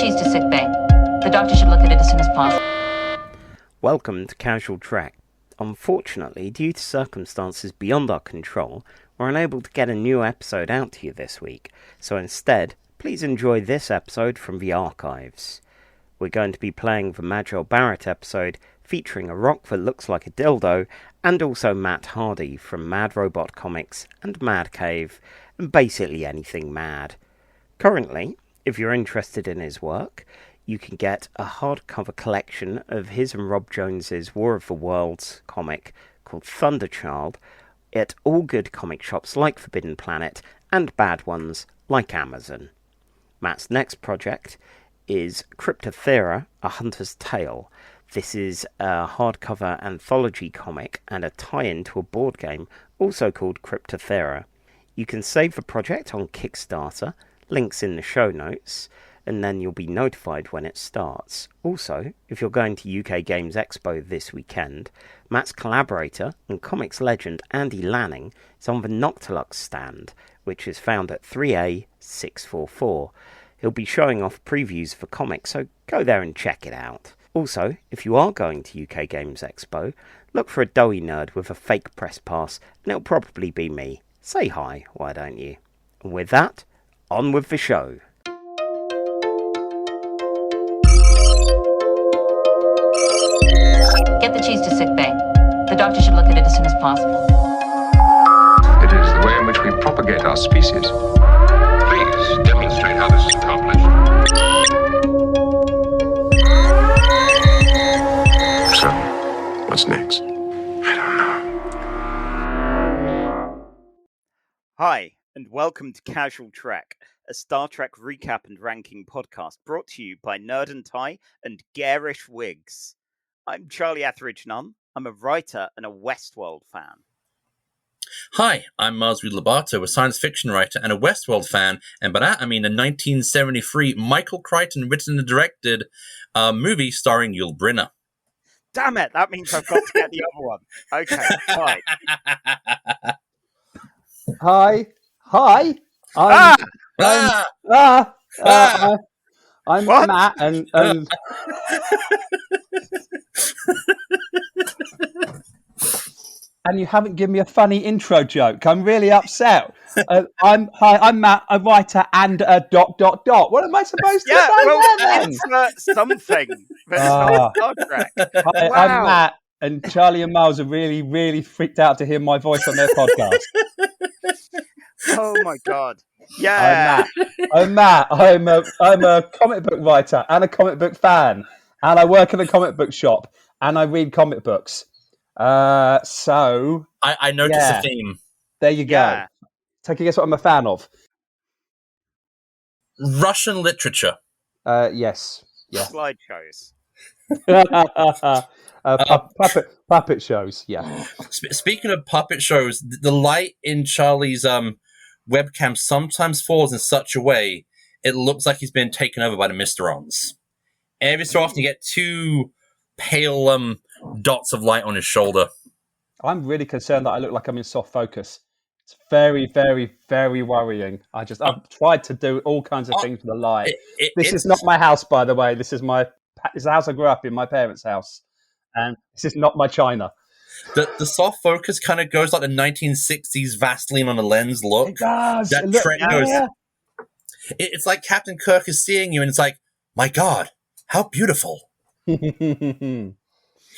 cheese to sick bay. The doctor should look at it as soon as possible. Welcome to Casual Trek. Unfortunately, due to circumstances beyond our control, we're unable to get a new episode out to you this week, so instead, please enjoy this episode from the archives. We're going to be playing the Majel Barrett episode featuring a rock that looks like a dildo, and also Matt Hardy from Mad Robot Comics and Mad Cave, and basically anything mad. Currently, if you're interested in his work, you can get a hardcover collection of his and Rob Jones's War of the Worlds comic called Thunderchild at all good comic shops like Forbidden Planet and bad ones like Amazon. Matt's next project is Cryptothera, A Hunter's Tale. This is a hardcover anthology comic and a tie-in to a board game also called Cryptothera. You can save the project on Kickstarter, links in the show notes, and then you'll be notified when it starts. Also, if you're going to UK Games Expo this weekend, Matt's collaborator and comics legend Andy Lanning is on the Noctilux stand, which is found at 3A644. He'll be showing off previews for comics, so go there and check it out. Also, if you are going to UK Games Expo, look for a doughy nerd with a fake press pass, and it'll probably be me. Say hi, why don't you? And with that, on with the show. Get the cheese to sick bay. The doctor should look at it as soon as possible. It is the way in which we propagate our species. Please demonstrate how this is accomplished. So, what's next? I don't know. Hi, and welcome to Casual Trek, a Star Trek recap and ranking podcast brought to you by Nerd and Tie and Garish Wigs. I'm Charlie Etheridge Nunn. I'm a writer and a Westworld fan. Hi, I'm Masri Lobato, a science fiction writer and a Westworld fan, and by that I mean a 1973 Michael Crichton written and directed movie starring Yul Brynner. Damn it, that means I've got to get the other one. Okay, fine. Hi. I'm What? Matt, and and you haven't given me a funny intro joke. I'm really upset. I'm Matt, a writer and a ... What am I supposed to say then? Insert something. But it's not Star Trek. Hi, Wow. I'm Matt, and Charlie and Miles are really, really freaked out to hear my voice on their podcast. Oh my god. Yeah. I'm Matt. I'm a comic book writer and a comic book fan, and I work in a comic book shop and I read comic books. So I noticed a theme. There you go. Yeah. Take a guess what I'm a fan of. Russian literature. Yes. Yeah. Slideshows. Puppet shows. Yeah. Speaking of puppet shows, the light in Charlie's webcam sometimes falls in such a way it looks like he's been taken over by the Mysterons. Every so often you get two pale dots of light on his shoulder. I'm really concerned that I look like I'm in soft focus. It's very, very, very worrying. I've tried to do all kinds of things with the light. This is not my house, by the way. This is the house I grew up in, my parents' house. And this is not my china. The soft focus kind of goes like the 1960s Vaseline on a lens look. It does. That trend goes. It's like Captain Kirk is seeing you, and it's like, my God, how beautiful.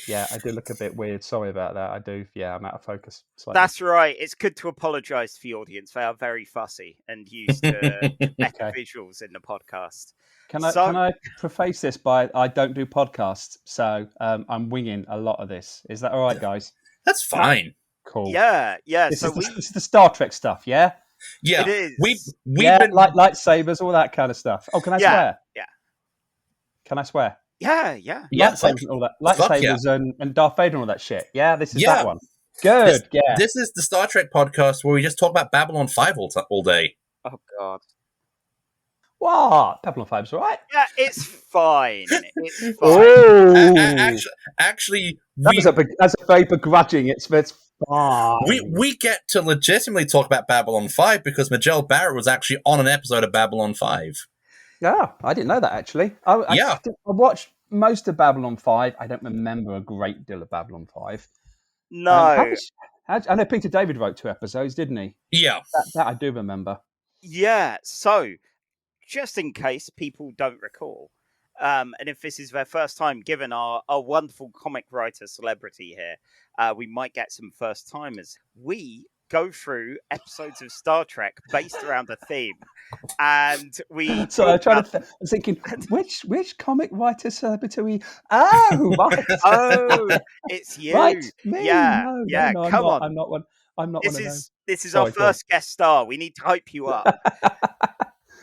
Yeah, I do look a bit weird. Sorry about that. I do. Yeah, I'm out of focus. Slightly. That's right. It's good to apologise to the audience. They are very fussy and used to better visuals in the podcast. Can I preface this by I don't do podcasts, so I'm winging a lot of this. Is that all right, guys? That's fine. Cool. Yeah. This is the Star Trek stuff, yeah? Yeah. It is. We've been like lightsabers, all that kind of stuff. Oh, can I swear? Yeah. Can I swear? Yeah. Lightsabers and all that. Lightsabers and Darth Vader and all that shit. Yeah, this is that one. Good. This is the Star Trek podcast where we just talk about Babylon 5 all day. Oh, God. What? Babylon 5's all right. Yeah, it's fine. It's fine. Oh. Actually, that's a very begrudging. It's fine. We get to legitimately talk about Babylon 5 because Majel Barrett was actually on an episode of Babylon 5. Yeah, I didn't know that actually. I watched most of Babylon 5. I don't remember a great deal of Babylon 5. No. I know Peter David wrote 2 episodes, didn't he? Yeah. That I do remember. Yeah, so just in case people don't recall, and if this is their first time, given our wonderful comic writer celebrity here, we might get some first timers. We go through episodes of Star Trek based around a theme, and we. So I was thinking, which comic writer celebrity? We? Oh, right. Oh, it's you. Right, me. Yeah, No, yeah. no, Come on. I'm not one. I'm not one of those. This is Sorry, our first guest star. We need to hype you up.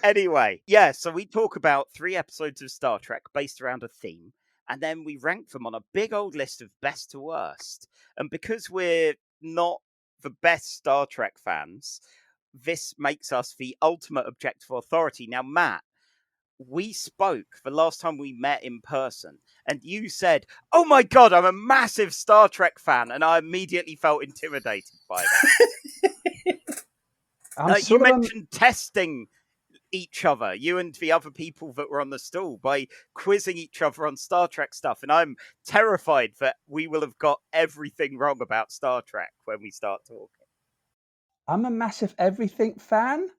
Anyway, yeah, so we talk about 3 episodes of Star Trek based around a theme, and then we rank them on a big old list of best to worst. And because we're not the best Star Trek fans, this makes us the ultimate objective authority. Now, Matt, we spoke the last time we met in person, and you said, "Oh my god, I'm a massive Star Trek fan," and I immediately felt intimidated by that. You mentioned testing each other, you and the other people that were on the stall, by quizzing each other on Star Trek stuff, and I'm terrified that we will have got everything wrong about Star Trek when we start talking. I'm a massive everything fan.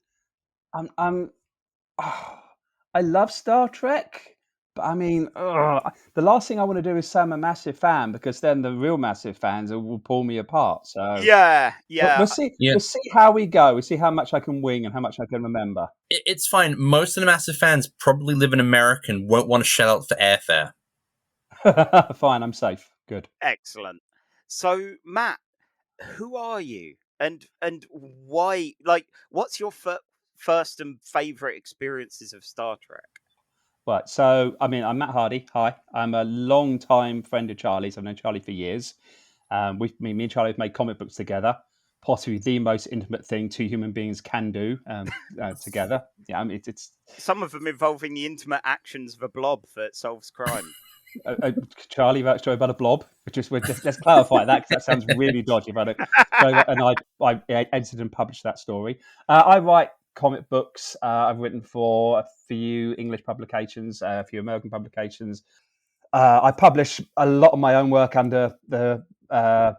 I love Star Trek, but I mean, the last thing I want to do is say I'm a massive fan, because then the real massive fans will pull me apart. So yeah. We'll see. Yeah. We'll see how we go. We'll see how much I can wing and how much I can remember. It's fine. Most of the massive fans probably live in America and won't want to shell out for airfare. Fine, I'm safe. Good. Excellent. So, Matt, who are you, and why? Like, what's your first and favorite experiences of Star Trek? Right. So, I mean, I'm Matt Hardy. Hi. I'm a long-time friend of Charlie's. I've known Charlie for years. Me and Charlie have made comic books together. Possibly the most intimate thing 2 human beings can do together. Yeah, I mean, it's some of them involving the intimate actions of a blob that solves crime. Charlie wrote a story about a blob. Let's clarify that, because that sounds really dodgy. And I edited and published that story. I write comic books. I've written for a few English publications, a few American publications. I publish a lot of my own work under the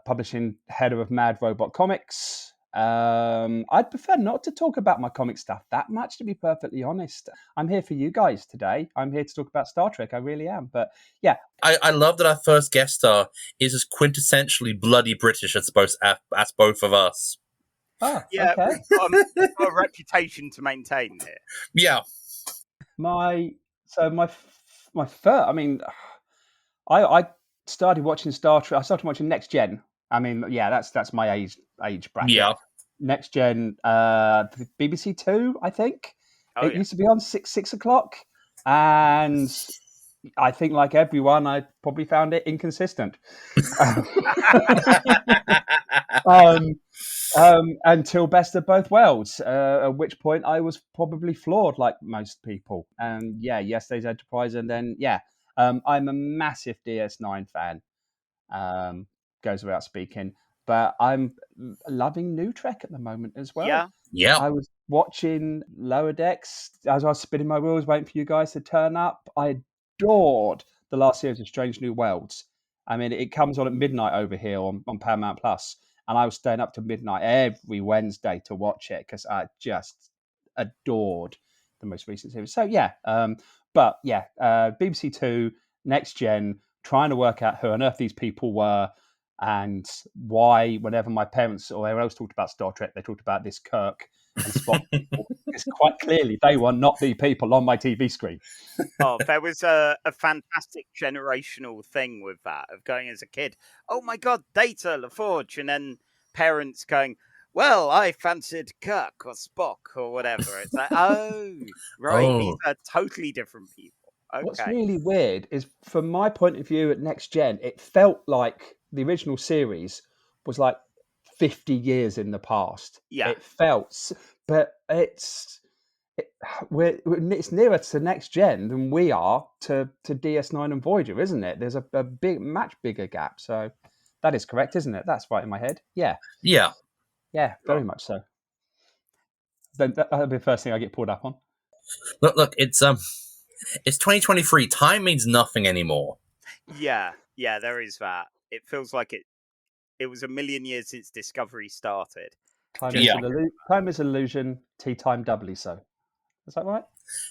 publishing header of Mad Robot Comics. I'd prefer not to talk about my comic stuff that much, to be perfectly honest. I'm here for you guys today. I'm here to talk about Star Trek. I really am. But yeah. I love that our first guest star is as quintessentially bloody British as both of us. Oh, yeah. Okay. We've got a reputation to maintain here. Yeah. My first, I mean, I started watching Star Trek. I started watching Next Gen. I mean, yeah, that's my age bracket. Yeah. Next Gen, BBC Two, I think. It used to be on 6 o'clock, and I think, like everyone, I probably found it inconsistent. Until Best of Both Worlds, at which point I was probably floored, like most people. And yeah, Yesterday's Enterprise, and then I'm a massive DS9 fan. Goes without speaking, but I'm loving New Trek at the moment as well. Yeah. I was watching Lower Decks as I was spinning my wheels, waiting for you guys to turn up. I adored the last series of Strange New Worlds. I mean, it comes on at midnight over here on Paramount Plus, and I was staying up to midnight every Wednesday to watch it, because I just adored the most recent series. So BBC Two, Next Gen, trying to work out who on earth these people were, and why, whenever my parents or anyone else talked about Star Trek, they talked about this Kirk and Spock people. It's quite clearly they were not the people on my TV screen. Oh, there was a fantastic generational thing with that, of going as a kid, oh my god, Data, LaForge, and then parents going, well, I fancied Kirk or Spock or whatever. It's like, oh, right, these are totally different people. Okay. What's really weird is, from my point of view at Next Gen, it felt like the original series was like 50 years in the past. Yeah. It felt, but it's nearer to Next Gen than we are to DS9 and Voyager, isn't it? There's a much bigger gap. So that is correct, isn't it? That's right in my head. Yeah. Yeah. Yeah, very much so. Then that'll be the first thing I get pulled up on. Look, it's 2023. Time means nothing anymore. Yeah, there is that. It feels like it was a million years since Discovery started. Time Just- is illusion. Tea time doubly so. Is that right?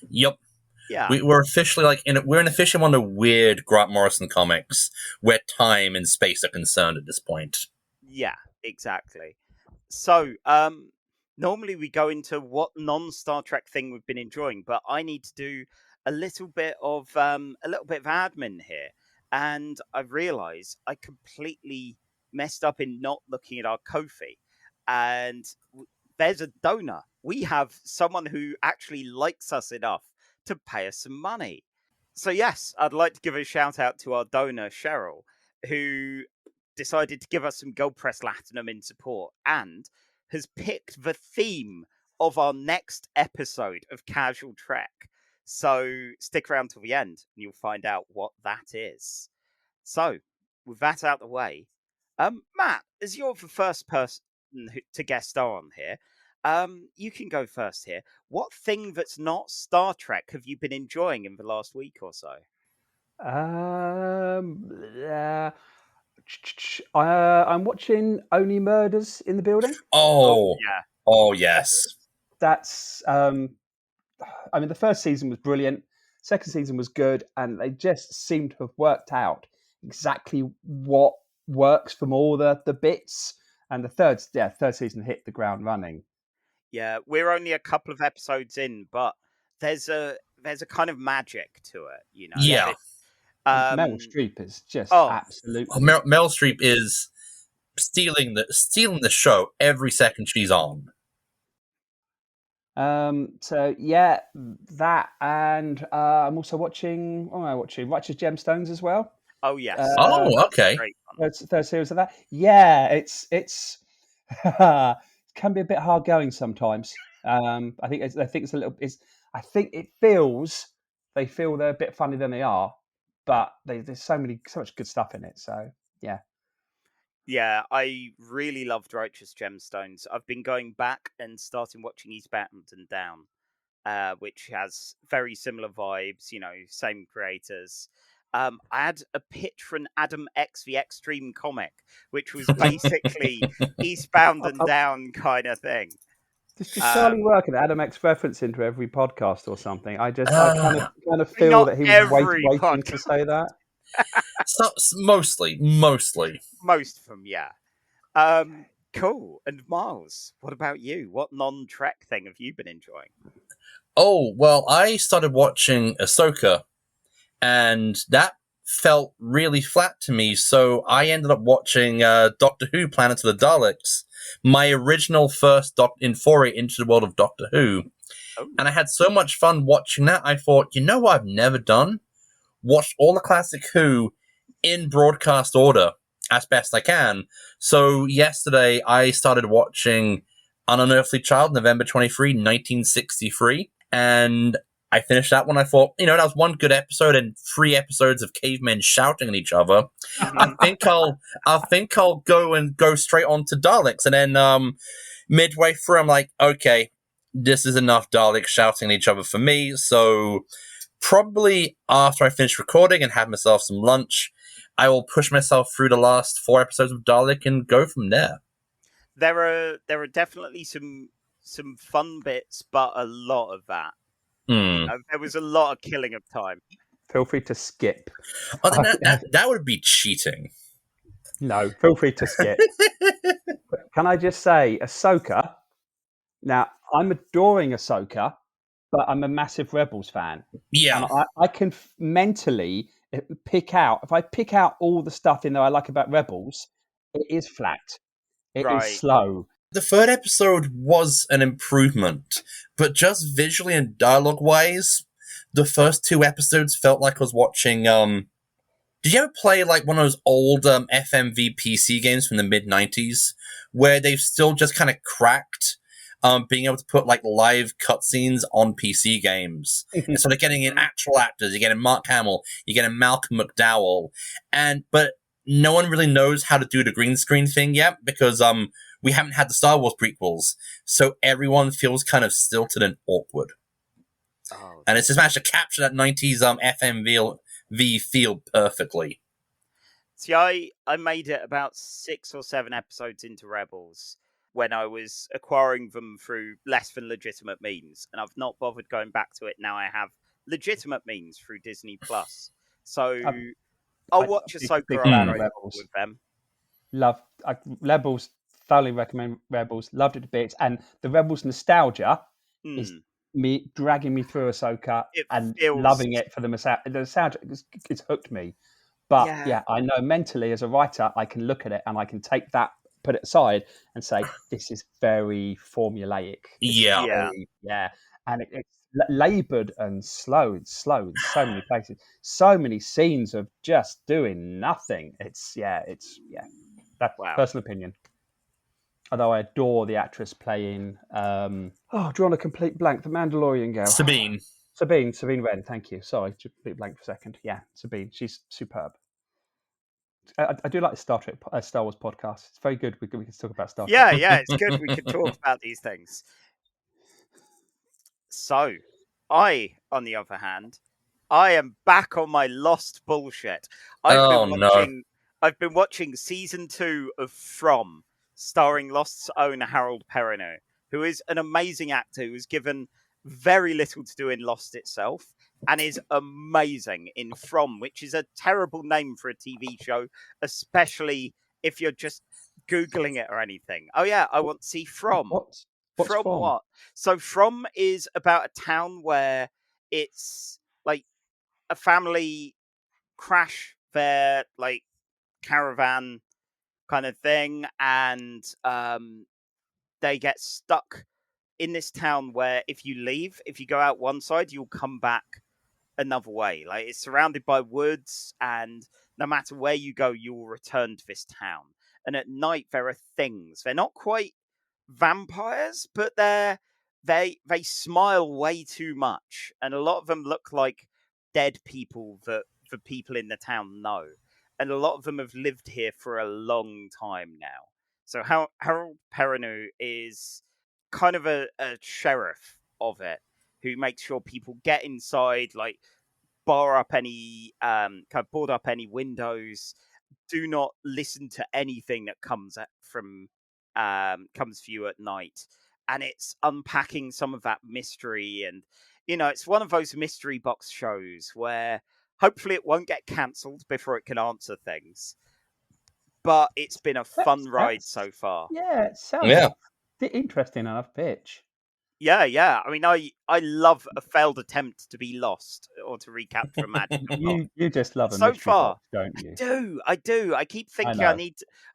Yep. Yeah. We're officially we're officially one of the weird Grant Morrison comics where time and space are concerned at this point. Yeah, exactly. So, normally we go into what non-Star Trek thing we've been enjoying, but I need to do a little bit of admin here, and I've realised I completely messed up in not looking at our Ko-fi, and there's a donor. We have someone who actually likes us enough to pay us some money. So yes, I'd like to give a shout out to our donor Cheryl, who decided to give us some gold press latinum in support and has picked the theme of our next episode of Casual Trek. So stick around till the end and you'll find out what that is. So with that out of the way, Matt, as you're the first person to guest star on here, you can go first here. What thing that's not Star Trek have you been enjoying in the last week or so? I'm watching Only Murders in the Building. Oh yeah. Oh yes. That's I mean, the first season was brilliant. Second season was good, and they just seem to have worked out exactly what works from all the bits. And the third season hit the ground running. Yeah, we're only a couple of episodes in, but there's a kind of magic to it, you know. Yeah. Meryl Streep is just absolutely. Meryl Streep is stealing the show every second she's on. So yeah, that, and I'm also watching. What am I watching? Righteous Gemstones as well. Oh yes. Okay. Third series of that. Yeah, it's it can be a bit hard going sometimes. I think it's a little. I think they feel they're a bit funny than they are, but there's so much good stuff in it. So yeah. Yeah, I really loved Righteous Gemstones. I've been going back and starting watching Eastbound and Down, which has very similar vibes, you know, same creators. I had a pitch for an Adam X the Extreme comic, which was basically Eastbound and Down kind of thing. Does Charlie work an Adam X reference into every podcast or something? I kind of feel that he was waiting to say that. So, mostly. Most of them, yeah. Cool. And Miles, what about you? What non-Trek thing have you been enjoying? Oh, well, I started watching Ahsoka, and that felt really flat to me, so I ended up watching Doctor Who, Planet of the Daleks, my original first foray into the world of Doctor Who. Oh. And I had so much fun watching that, I thought, you know what I've never done? Watched all the classic Who in broadcast order as best I can. So yesterday I started watching An Unearthly Child, November 23, 1963, and I finished that one. I thought, you know, that was one good episode and 3 episodes of cavemen shouting at each other. I think I'll go straight on to Daleks, and then midway through I'm like, okay, this is enough Daleks shouting at each other for me. So probably after I finish recording and have myself some lunch, I will push myself through the last 4 episodes of Dalek and go from there. There are definitely some fun bits, but a lot of that. There was a lot of killing of time. Feel free to skip. Oh, that would be cheating. No, feel free to skip. Can I just say, Ahsoka? Now, I'm adoring Ahsoka, but I'm a massive Rebels fan. Yeah. And I can mentally pick out, if I pick out all the stuff in there I like about Rebels, it is flat. It is slow. The third episode was an improvement, but just visually and dialogue-wise, the first 2 episodes felt like I was watching, did you ever play like one of those old FMV PC games from the mid-90s, where they've still just kind of cracked being able to put like live cutscenes on PC games? And so they're getting in actual actors, you're getting Mark Hamill, you're getting Malcolm McDowell, but no one really knows how to do the green screen thing yet, because we haven't had the Star Wars prequels, so everyone feels kind of stilted and awkward. Oh, and it's just managed to capture that 90s FMV feel perfectly. See, I made it about 6 or 7 episodes into Rebels when I was acquiring them through less than legitimate means, and I've not bothered going back to it now. I have legitimate means through Disney Plus, so I'll watch Ahsoka on Rebels with them. Rebels. Thoroughly recommend Rebels. Loved it a bit, and the Rebels nostalgia is me dragging me through Ahsoka and loving it for the nostalgia. It's hooked me. But yeah, I know mentally as a writer, I can look at it and I can take that, put it aside, and say this is very formulaic. And it's laboured and slow. It's slow in so many places. So many scenes of just doing nothing. It's that's personal opinion. Although I adore the actress playing. Drawn a complete blank. The Mandalorian girl. Sabine Wren. Thank you. Sorry, complete blank for a second. Yeah, Sabine. She's superb. I do like the Star Wars podcast. It's very good. We can talk about Star Trek. Yeah, it's good. We can talk about these things. So, on the other hand, I am back on my Lost bullshit. I've been watching season 2 of From, starring Lost's own Harold Perrineau, who is an amazing actor who was given very little to do in Lost itself, and is amazing in From, which is a terrible name for a TV show, especially if you're just Googling it or anything. Oh yeah, I want to see From. What's From what? So From is about a town where it's like a family crash their like caravan kind of thing, and they get stuck in this town where if you go out one side, you'll come back another way. Like, it's surrounded by woods, and no matter where you go, you will return to this town. And at night there are things. They're not quite vampires, but they smile way too much, and a lot of them look like dead people that the people in the town know. And a lot of them have lived here for a long time now. So Harold Perrineau is kind of a sheriff of it, who makes sure people get inside, like board up any windows. Do not listen to anything that comes for you at night. And it's unpacking some of that mystery, and it's one of those mystery box shows where hopefully it won't get cancelled before it can answer things. But it's been a fun ride so far. Yeah, it sounds interesting enough pitch. Yeah. I mean, I love a failed attempt to be lost or to recap from Magic. You just love a so mystery far, box, don't you? I do. I keep thinking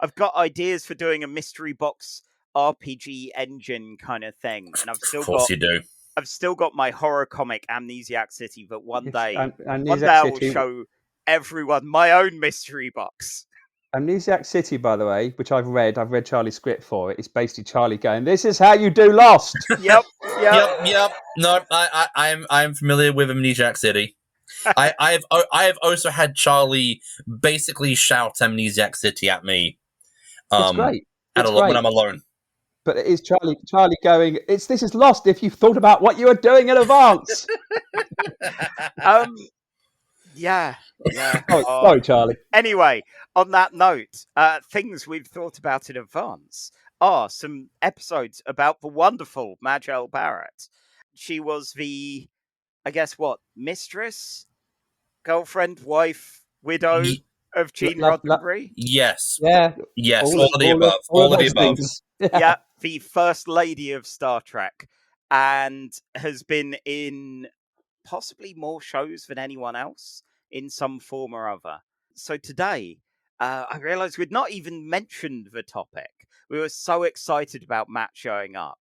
I've got ideas for doing a mystery box RPG engine kind of thing, and I've still got my horror comic Amnesiac City, but one day I will show everyone my own mystery box. Amnesiac City, by the way, which I've read Charlie's script for it. It's basically Charlie going, "This is how you do Lost." Yep. No, I'm familiar with Amnesiac City. I have also had Charlie basically shout Amnesiac City at me. It's great. When I'm alone. But it is Charlie going, this is Lost if you've thought about what you were doing in advance. Yeah. Sorry, Charlie. Anyway, on that note, things we've thought about in advance are some episodes about the wonderful Majel Barrett. She was the, mistress, girlfriend, wife, widow of Gene Roddenberry? Yes. Yeah. Yes, all of the above. All of the above. Yeah, the first lady of Star Trek, and has been in possibly more shows than anyone else in some form or other. So today, I realised we'd not even mentioned the topic. We were so excited about Matt showing up.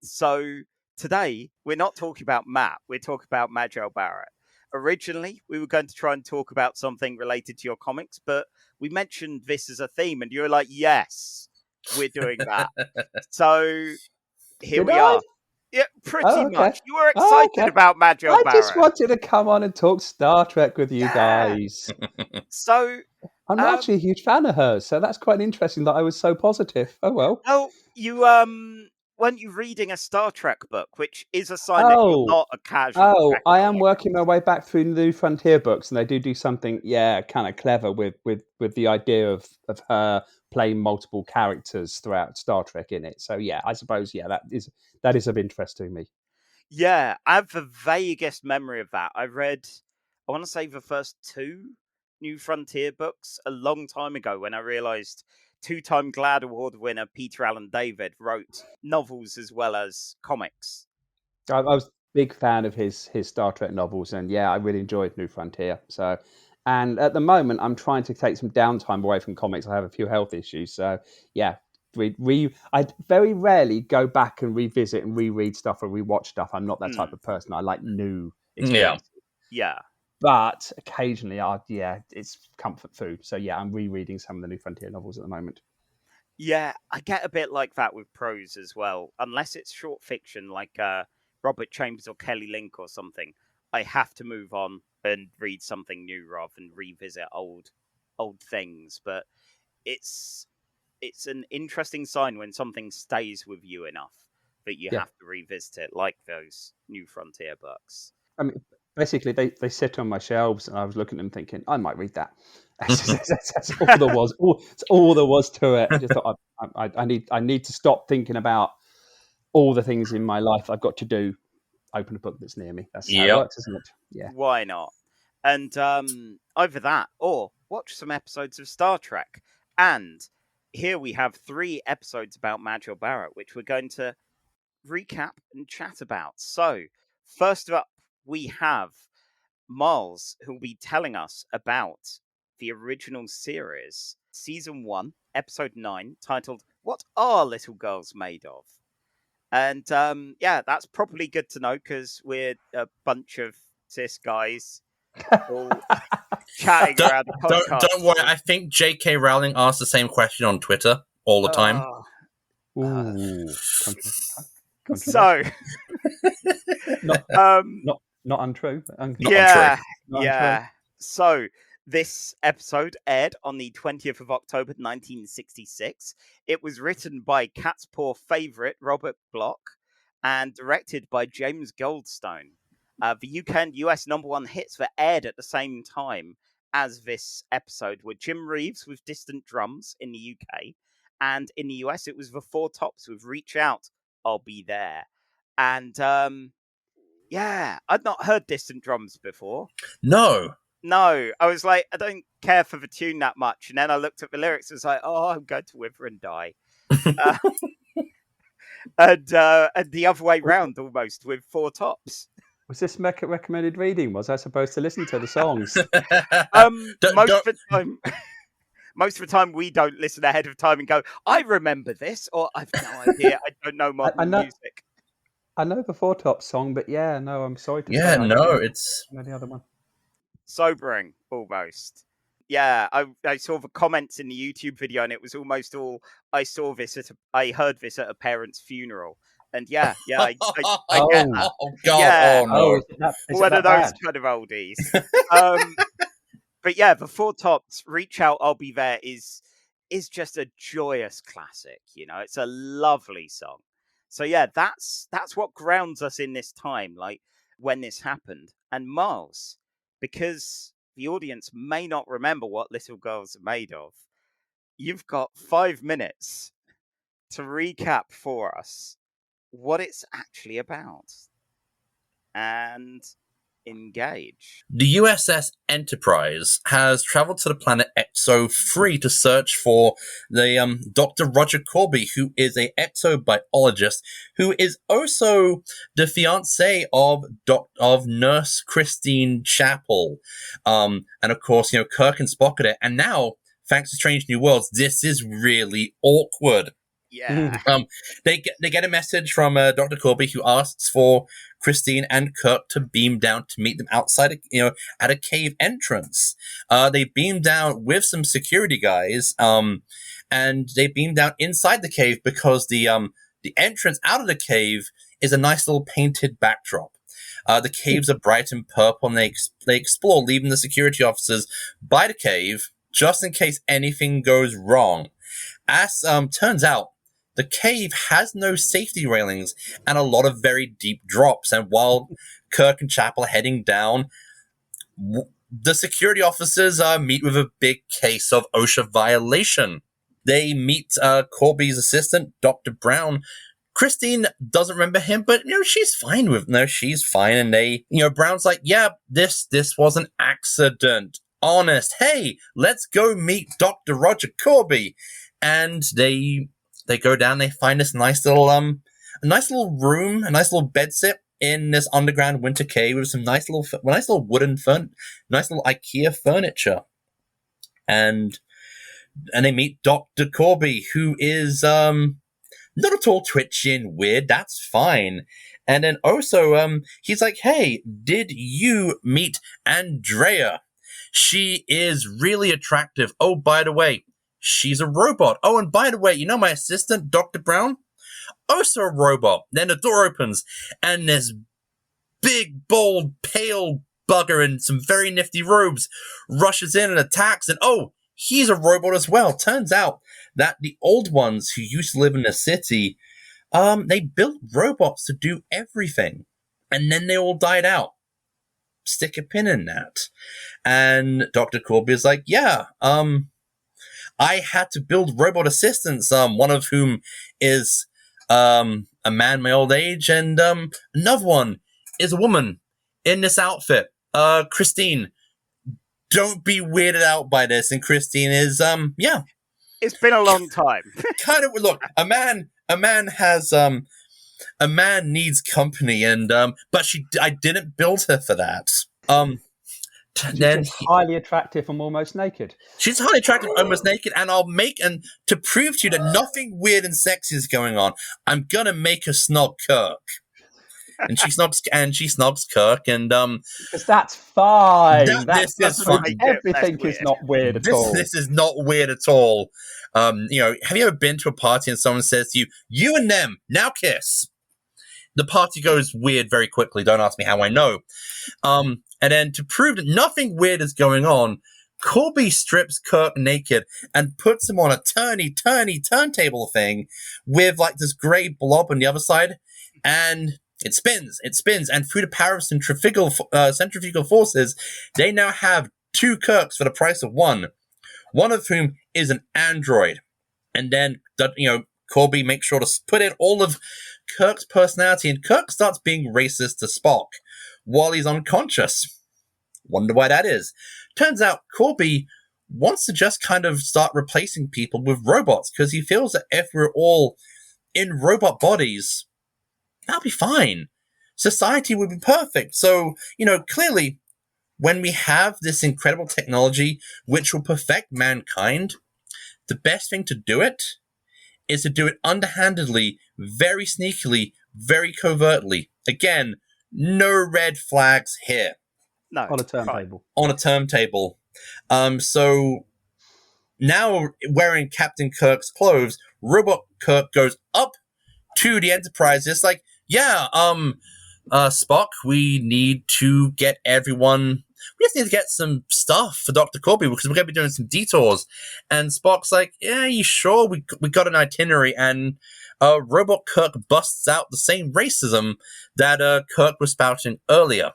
So today, we're not talking about Matt, we're talking about Majel Barrett. Originally, we were going to try and talk about something related to your comics, but we mentioned this as a theme, and you were like, yes, we're doing that. So here we are. Yeah, pretty much. You were excited about Majel Barrett. I just wanted to come on and talk Star Trek with you guys. So I'm not actually a huge fan of hers, so that's quite interesting that I was so positive. Oh well. Well, you weren't you reading a Star Trek book, which is a sign that you're not a casual? Oh, I am working my way back through New Frontier books, and they do something, kind of clever with the idea of her playing multiple characters throughout Star Trek in it. So yeah, I suppose that is of interest to me. Yeah, I have the vaguest memory of that. I read, I want to say, the first 2 New Frontier books a long time ago when I realised 2-time GLAAD Award winner Peter Allen David wrote novels as well as comics. I was a big fan of his Star Trek novels, and yeah, I really enjoyed New Frontier. So, and at the moment, I'm trying to take some downtime away from comics. I have a few health issues, so yeah. I very rarely go back and revisit and reread stuff or rewatch stuff. I'm not that type of person. I like new experiences. Yeah. But occasionally, it's comfort food. So yeah, I'm rereading some of the New Frontier novels at the moment. Yeah, I get a bit like that with prose as well. Unless it's short fiction like Robert Chambers or Kelly Link or something, I have to move on and read something new rather than revisit old things. But it's an interesting sign when something stays with you enough that you have to revisit it, like those New Frontier books. I mean, basically, they sit on my shelves, and I was looking at them thinking, I might read that. That's all there was. It's all there was to it. I just thought, I need to stop thinking about all the things in my life I've got to do. Open a book that's near me. That's how it works, isn't it? Yeah. Why not? And either that or watch some episodes of Star Trek. And here we have 3 episodes about Majel Barrett, which we're going to recap and chat about. So, first up, we have Miles, who will be telling us about the original series, Season 1, Episode 9, titled, What Are Little Girls Made Of? And that's probably good to know because we're a bunch of cis guys all chatting around the podcast. Don't worry, I think J.K. Rowling asked the same question on Twitter all the time. So, not untrue. Yeah. So, this episode aired on the 20th of October, 1966. It was written by Cat's Paw favourite Robert Bloch and directed by James Goldstone. The UK and US #1 hits that aired at the same time as this episode were Jim Reeves with Distant Drums in the UK, and in the US it was the Four Tops with Reach Out, I'll Be There. And I'd not heard Distant Drums before. No, I was like, I don't care for the tune that much. And then I looked at the lyrics and was like, oh, I'm going to wither and die. And the other way round almost with Four Tops. Was this recommended reading? Was I supposed to listen to the songs? Most of the time we don't listen ahead of time and go, I remember this, or I've no idea. I don't know modern music. I know the Four Tops song, but I'm sorry to say. It's the other one. Sobering, almost. Yeah, I saw the comments in the YouTube video, and it was almost all, I heard this at a parent's funeral. And I get that. Oh, God, no. One of those kind of oldies. But yeah, the Four Tops, Reach Out, I'll Be There is just a joyous classic, it's a lovely song. So yeah, that's what grounds us in this time, like when this happened. And Miles, because the audience may not remember what Little Girls Are Made Of, you've got 5 minutes to recap for us what it's actually about. And engage. The USS Enterprise has traveled to the planet XO3 to search for the Dr. Roger Corby, who is a exobiologist, who is also the fiancée of Nurse Christine Chapel. And of course, Kirk and Spock are there. And now, thanks to Strange New Worlds, this is really awkward. Yeah. They get a message from Dr. Corby, who asks for Christine and Kirk to beam down to meet them outside, at a cave entrance. They beam down with some security guys, and they beam down inside the cave because the entrance out of the cave is a nice little painted backdrop. The caves are bright and purple, and they explore, leaving the security officers by the cave just in case anything goes wrong. As turns out, the cave has no safety railings and a lot of very deep drops. And while Kirk and Chapel are heading down, the security officers meet with a big case of OSHA violation. They meet Corby's assistant, Dr. Brown. Christine doesn't remember him, but she's fine. And they, Brown's like, yeah, this was an accident. Honest. Hey, let's go meet Dr. Roger Corby. And they go down. They find this nice little room, a nice little bedsit in this underground winter cave with some nice little wooden nice little IKEA furniture. And they meet Dr. Corby, who is not at all twitchy and weird. That's fine. And then also, he's like, hey, did you meet Andrea? She is really attractive. Oh, by the way, she's a robot. Oh, and by the way, my assistant, Dr. Brown? Also a robot. Then the door opens, and this big, bold, pale bugger in some very nifty robes rushes in and attacks, and he's a robot as well. Turns out that the old ones who used to live in the city, they built robots to do everything. And then they all died out. Stick a pin in that. And Dr. Corby is like, yeah, I had to build robot assistants, one of whom is a man my old age, and another one is a woman in this outfit. Christine, don't be weirded out by this. And Christine is, yeah. It's been a long time. Kind of, look, a man needs company, and but I didn't build her for that. She's highly attractive and almost naked. She's highly attractive, almost naked, and and to prove to you that nothing weird and sexy is going on, I'm gonna make her snog Kirk. And she snogs Kirk, and because that's fine. This is fine. Everything is not weird at all. This is not weird at all. Have you ever been to a party and someone says to you, "You and them now kiss"? The party goes weird very quickly. Don't ask me how I know. And then to prove that nothing weird is going on, Corby strips Kirk naked and puts him on a turntable thing with like this gray blob on the other side, and it spins, and through the power of centrifugal forces, they now have two Kirks for the price of one of whom is an android. And then, Corby makes sure to put in all of Kirk's personality, and Kirk starts being racist to Spock while he's unconscious. Wonder why that is. Turns out Corby wants to just kind of start replacing people with robots, because he feels that if we're all in robot bodies, that'll be fine. Society would be perfect. So, clearly, when we have this incredible technology which will perfect mankind, the best thing to do it is to do it underhandedly, very sneakily, very covertly. Again, no red flags here. No, on a turntable. On a turntable. So now, wearing Captain Kirk's clothes, Robot Kirk goes up to the Enterprise. It's like, yeah, Spock, we need to get everyone. We just need to get some stuff for Dr. Corby because we're going to be doing some detours. And Spock's like, yeah, you sure? We got an itinerary. And Robot Kirk busts out the same racism that Kirk was spouting earlier.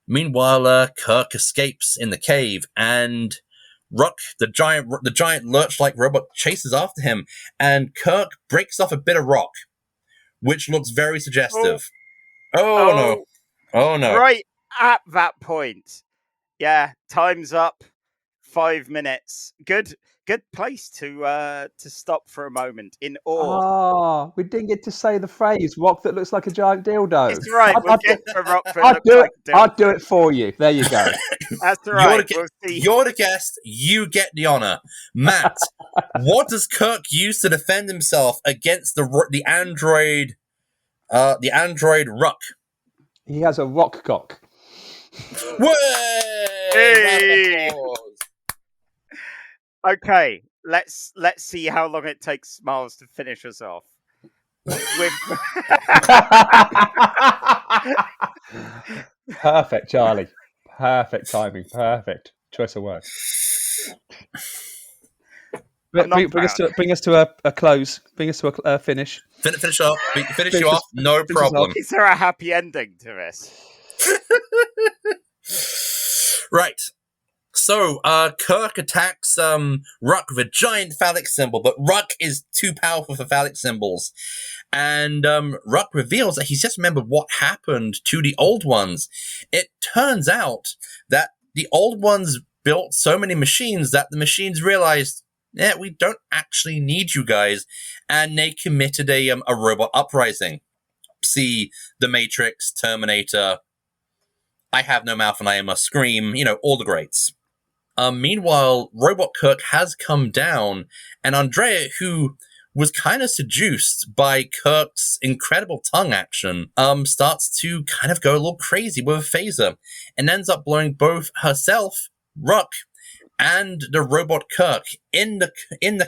Meanwhile, Kirk escapes in the cave, and Ruck, the giant lurch-like robot, chases after him. And Kirk breaks off a bit of rock, which looks very suggestive. Oh no! Right at that point. Yeah, time's up. 5 minutes. Good place to stop for a moment in awe. Oh, we didn't get to say the phrase "rock that looks like a giant dildo." It's right. We'll get to rock that looks like a dildo. I'll do it for you. There you go. That's right. You're the guest. You get the honor, Matt. What does Kirk use to defend himself against the android? The android Ruck. He has a rock cock. Hey! Okay, let's see how long it takes Miles to finish us off. Perfect, Charlie. Perfect timing. Perfect choice of words. Bring us to a close. Bring us to a finish. Finish off. Finish you off. No problem. Is there a happy ending to this? Right. So, Kirk attacks Ruck with a giant phallic symbol, but Ruck is too powerful for phallic symbols. And Ruck reveals that he's just remembered what happened to the old ones. It turns out that the old ones built so many machines that the machines realized, we don't actually need you guys, and they committed a robot uprising. See The Matrix, Terminator, I Have No Mouth and I Must Scream, all the greats. Meanwhile, Robot Kirk has come down, and Andrea, who was kind of seduced by Kirk's incredible tongue action, starts to kind of go a little crazy with a phaser, and ends up blowing both herself, Ruck, and the Robot Kirk. In the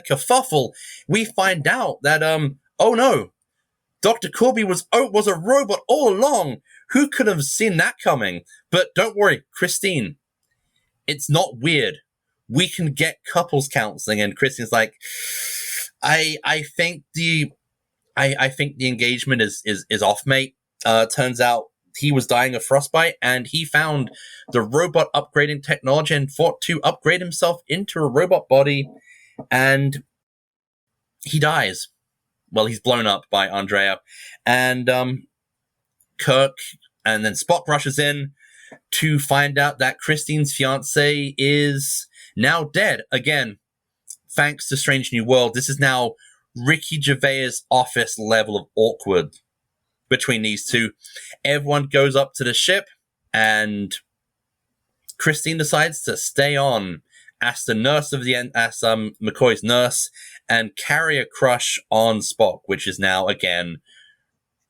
kerfuffle, we find out that oh no, Dr. Corby was a robot all along. Who could have seen that coming? But don't worry, Christine, it's not weird. We can get couples counseling. And Christine's like, I think the engagement is off, mate. Turns out he was dying of frostbite, and he found the robot upgrading technology and fought to upgrade himself into a robot body, and he dies. Well, he's blown up by Andrea, and Kirk, and then Spock rushes in to find out that Christine's fiance is now dead. Again, thanks to Strange New World, this is now Ricky Gervais' office level of awkward between these two. Everyone goes up to the ship, and Christine decides to stay on as the nurse of the as McCoy's nurse, and carry a crush on Spock, which is now again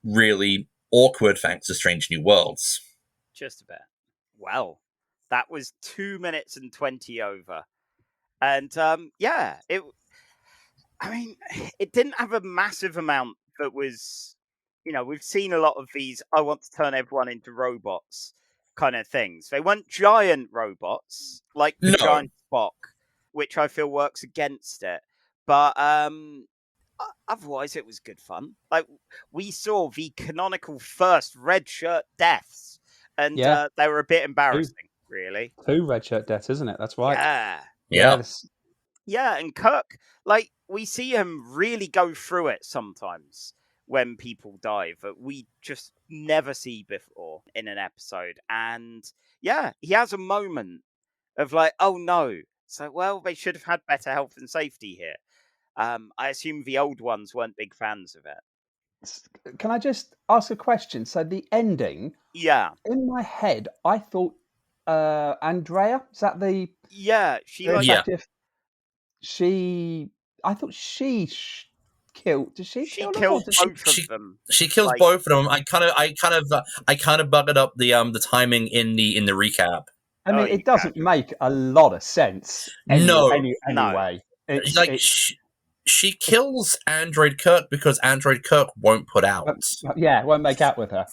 really awkward thanks to Strange New Worlds. Just a bit. Well, that was 2 minutes and 20 over. And it didn't have a massive amount that was, we've seen a lot of these, I want to turn everyone into robots kind of things. They weren't giant robots like the giant Spock, which I feel works against it. But otherwise, it was good fun. Like, we saw the canonical first red shirt deaths, and they were a bit embarrassing, really. 2 red shirt deaths, isn't it? That's right. Yeah, and Kirk, like, we see him really go through it sometimes when people die that we just never see before in an episode. And he has a moment of like, oh no. So, well, they should have had better health and safety here. I assume the old ones weren't big fans of it. Can I just ask a question? So the ending, in my head, I thought Andrea, is that the I thought she killed. Did she? She killed both of them. She kills both of them. I kind of buggered up the timing in the recap. I mean, it doesn't make a lot of sense. Anyway, she kills Android Kirk because Android Kirk won't put out. Won't make out with her.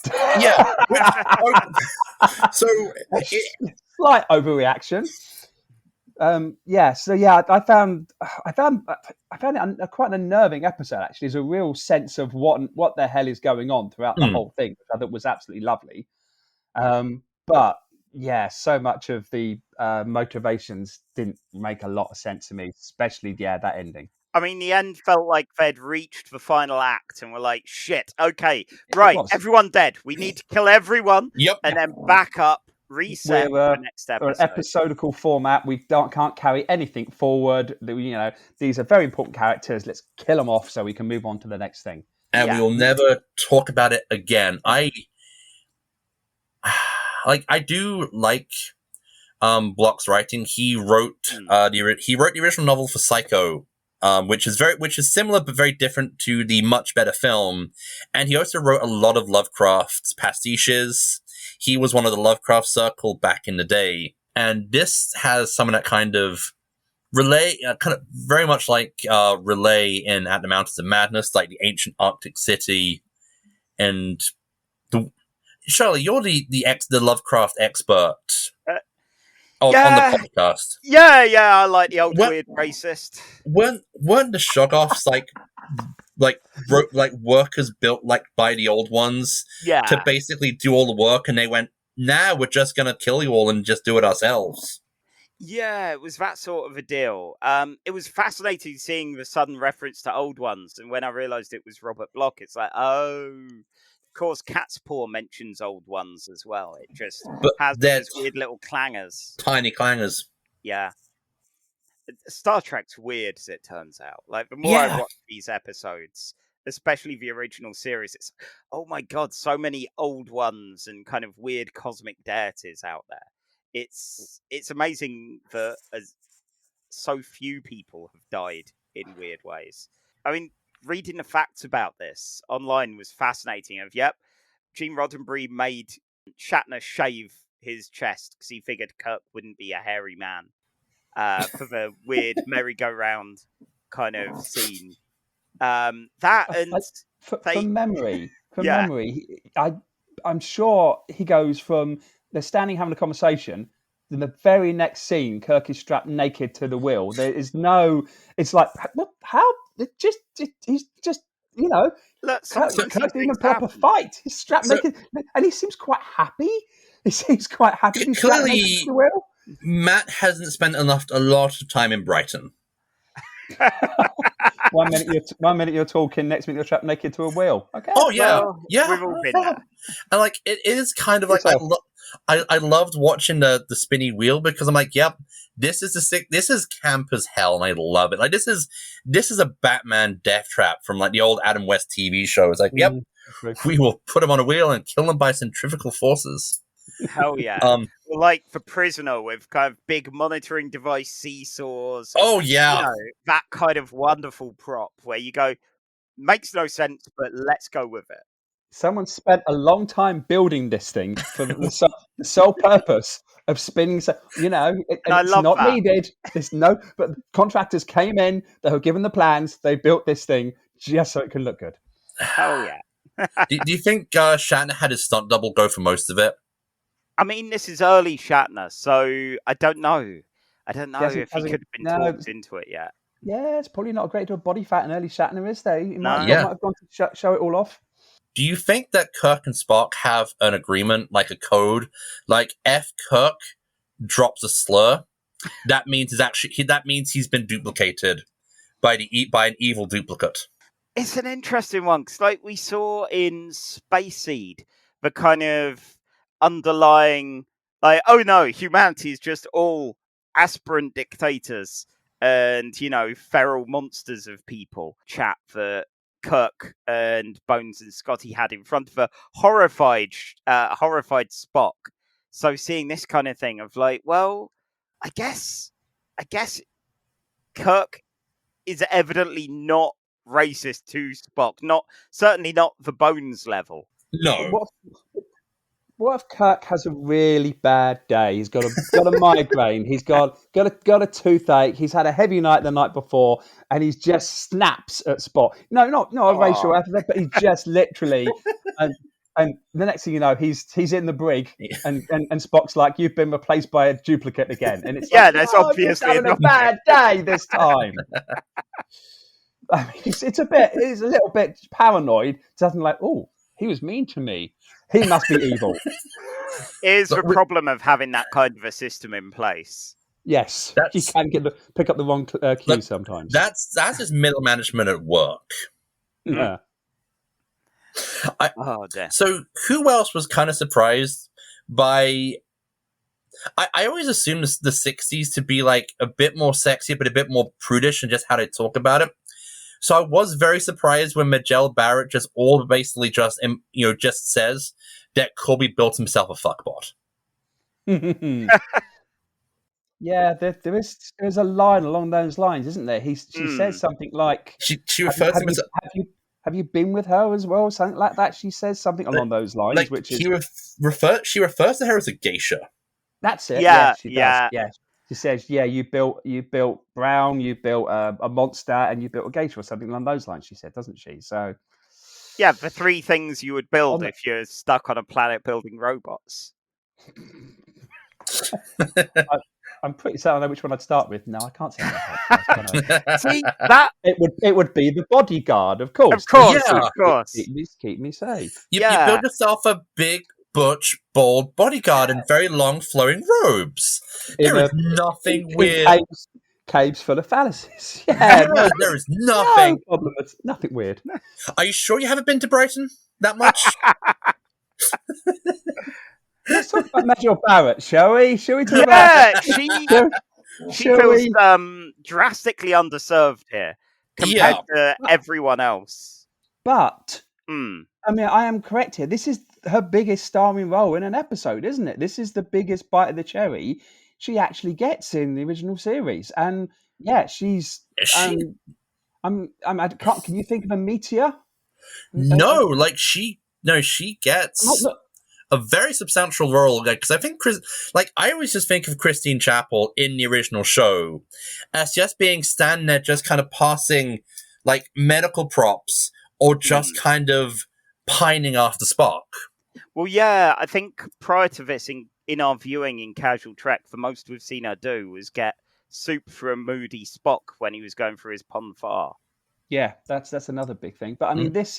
So slight overreaction. I found it quite an unnerving episode. Actually, there's a real sense of what the hell is going on throughout the whole thing, which I thought was absolutely lovely. But so much of the motivations didn't make a lot of sense to me, especially that ending. I mean, the end felt like they'd reached the final act and were like, shit, okay, right, everyone dead. We need to kill everyone and then back up, reset for the next episode. An episodical format. We can't carry anything forward. These are very important characters. Let's kill them off so we can move on to the next thing. And we will never talk about it again. I do like Block's writing. He wrote the original novel for Psycho, which is similar but very different to the much better film. And he also wrote a lot of Lovecraft's pastiches. He was one of the Lovecraft Circle back in the day, and this has some of that kind of relay, kind of very much like Relay in At the Mountains of Madness, like the ancient Arctic city. And Charlie, you're the Lovecraft expert. on the podcast. Yeah, I like the old weird racist. Weren't the Shoggoths like workers built like by the old ones to basically do all the work, and they went, nah, we're just gonna kill you all and just do it ourselves. Yeah, it was that sort of a deal. It was fascinating seeing the sudden reference to old ones, and when I realised it was Robert Bloch, it's like, oh, of course, Cat's Paw mentions old ones as well. It just has those weird little clangers. Tiny clangers. Yeah. Star Trek's weird, as it turns out. Like, the more I watch these episodes, especially the original series, it's, oh my god, so many old ones and kind of weird cosmic deities out there. It's amazing that so few people have died in weird ways. I mean, reading the facts about this online was fascinating. Gene Roddenberry made Shatner shave his chest because he figured Kirk wouldn't be a hairy man for the weird merry-go-round kind of scene. From memory, I'm sure he goes from they're standing having a conversation. In the very next scene, Kirk is strapped naked to the wheel. There is no. It's like what? How? He's just Look, Kirk's in a proper fight. He's strapped naked, and he seems quite happy. He seems quite happy. Clearly, Matt hasn't spent a lot of time in Brighton. One minute you're talking, next minute you're trapped naked to a wheel. Okay. Oh yeah, we've all been there. And like it is kind of like I loved watching the spinny wheel because I'm like, yep, this is camp as hell, and I love it. Like this is a Batman death trap from like the old Adam West TV show. It's like, yep, we will put him on a wheel and kill him by centrifugal forces. Hell yeah. Like for Prisoner with kind of big monitoring device seesaws. Oh yeah. That kind of wonderful prop where you go, makes no sense, but let's go with it. Someone spent a long time building this thing for the sole purpose of spinning. It's not that. needed. But contractors came in, they were given the plans, they built this thing just so it could look good. Hell yeah. do you think Shatner had his stunt double go for most of it? I mean, this is early Shatner, so I don't know. If he could have been talked into it yet. Yeah, it's probably not a great deal of body fat in early Shatner, is there? He might have gone to show it all off. Do you think that Kirk and Spock have an agreement, like a code? Like, if Kirk drops a slur, that means he's been duplicated by an evil duplicate. It's an interesting one, because like we saw in Space Seed, the kind of underlying, like, oh no, humanity is just all aspirant dictators and, feral monsters of people chat that Kirk and Bones and Scotty had in front of a horrified Spock. So seeing this kind of thing of like, well, I guess Kirk is evidently not racist to Spock. Certainly not the Bones level. No. What if Kirk has a really bad day? He's got a migraine. He's got a toothache. He's had a heavy night the night before, and he just snaps at Spock. No, not a racial epithet, but he just literally. And the next thing you know, he's in the brig, and Spock's like, "You've been replaced by a duplicate again." And it's that's obviously having a bad day this time. I mean, he's a little bit paranoid. Something like, "Oh, he was mean to me. He must be evil." Is the problem of having that kind of a system in place. Yes, you can pick up the wrong cue sometimes. That's just middle management at work. Yeah. So who else was kind of surprised by... I always assumed the 60s to be like a bit more sexy, but a bit more prudish in just how they talk about it. So I was very surprised when Majel Barrett just says that Colby built himself a fuckbot. Yeah, there's a line along those lines, isn't there? She says something like, she refers to him as have you been with her as well? Something like that. She says something along those lines, like which is she refers to her as a geisha. That's it. Yeah, she does. Yeah. She says, "Yeah, you built Brown, you built a monster, and you built a geisha," or something along those lines. She said, doesn't she? So, yeah, the 3 things you would build if you're stuck on a planet building robots. I'm pretty certain I know which one I'd start with. No, I can't say that. See, that It would be the bodyguard, of course. Of course, Yeah. of course. Keep me safe. You Yeah. build yourself a big, butch, bald bodyguard in very long, flowing robes. There is nothing weird. Caves full of fallacies. Yeah, no, there is nothing. No problem. It's nothing weird. Are you sure you haven't been to Brighton that much? Let's talk about Majel Barrett, shall we? Shall we talk Yeah, about? she feels drastically underserved here compared to everyone else. But I mean, I am correct here. This is her biggest starring role in an episode, isn't it? This is the biggest bite of the cherry she actually gets in the original series, and yeah, she's. I can't. Can you think of a meteor? No, she gets a very substantial role. Because I think I always just think of Christine Chapel in the original show as just being standing there, just kind of passing medical props, or just kind of pining after Spock. Well, yeah, I think prior to this, in our viewing in Casual Trek, the most we've seen her do was get soup for a moody Spock when he was going through his pon farr. Yeah, that's another big thing. But I mean, this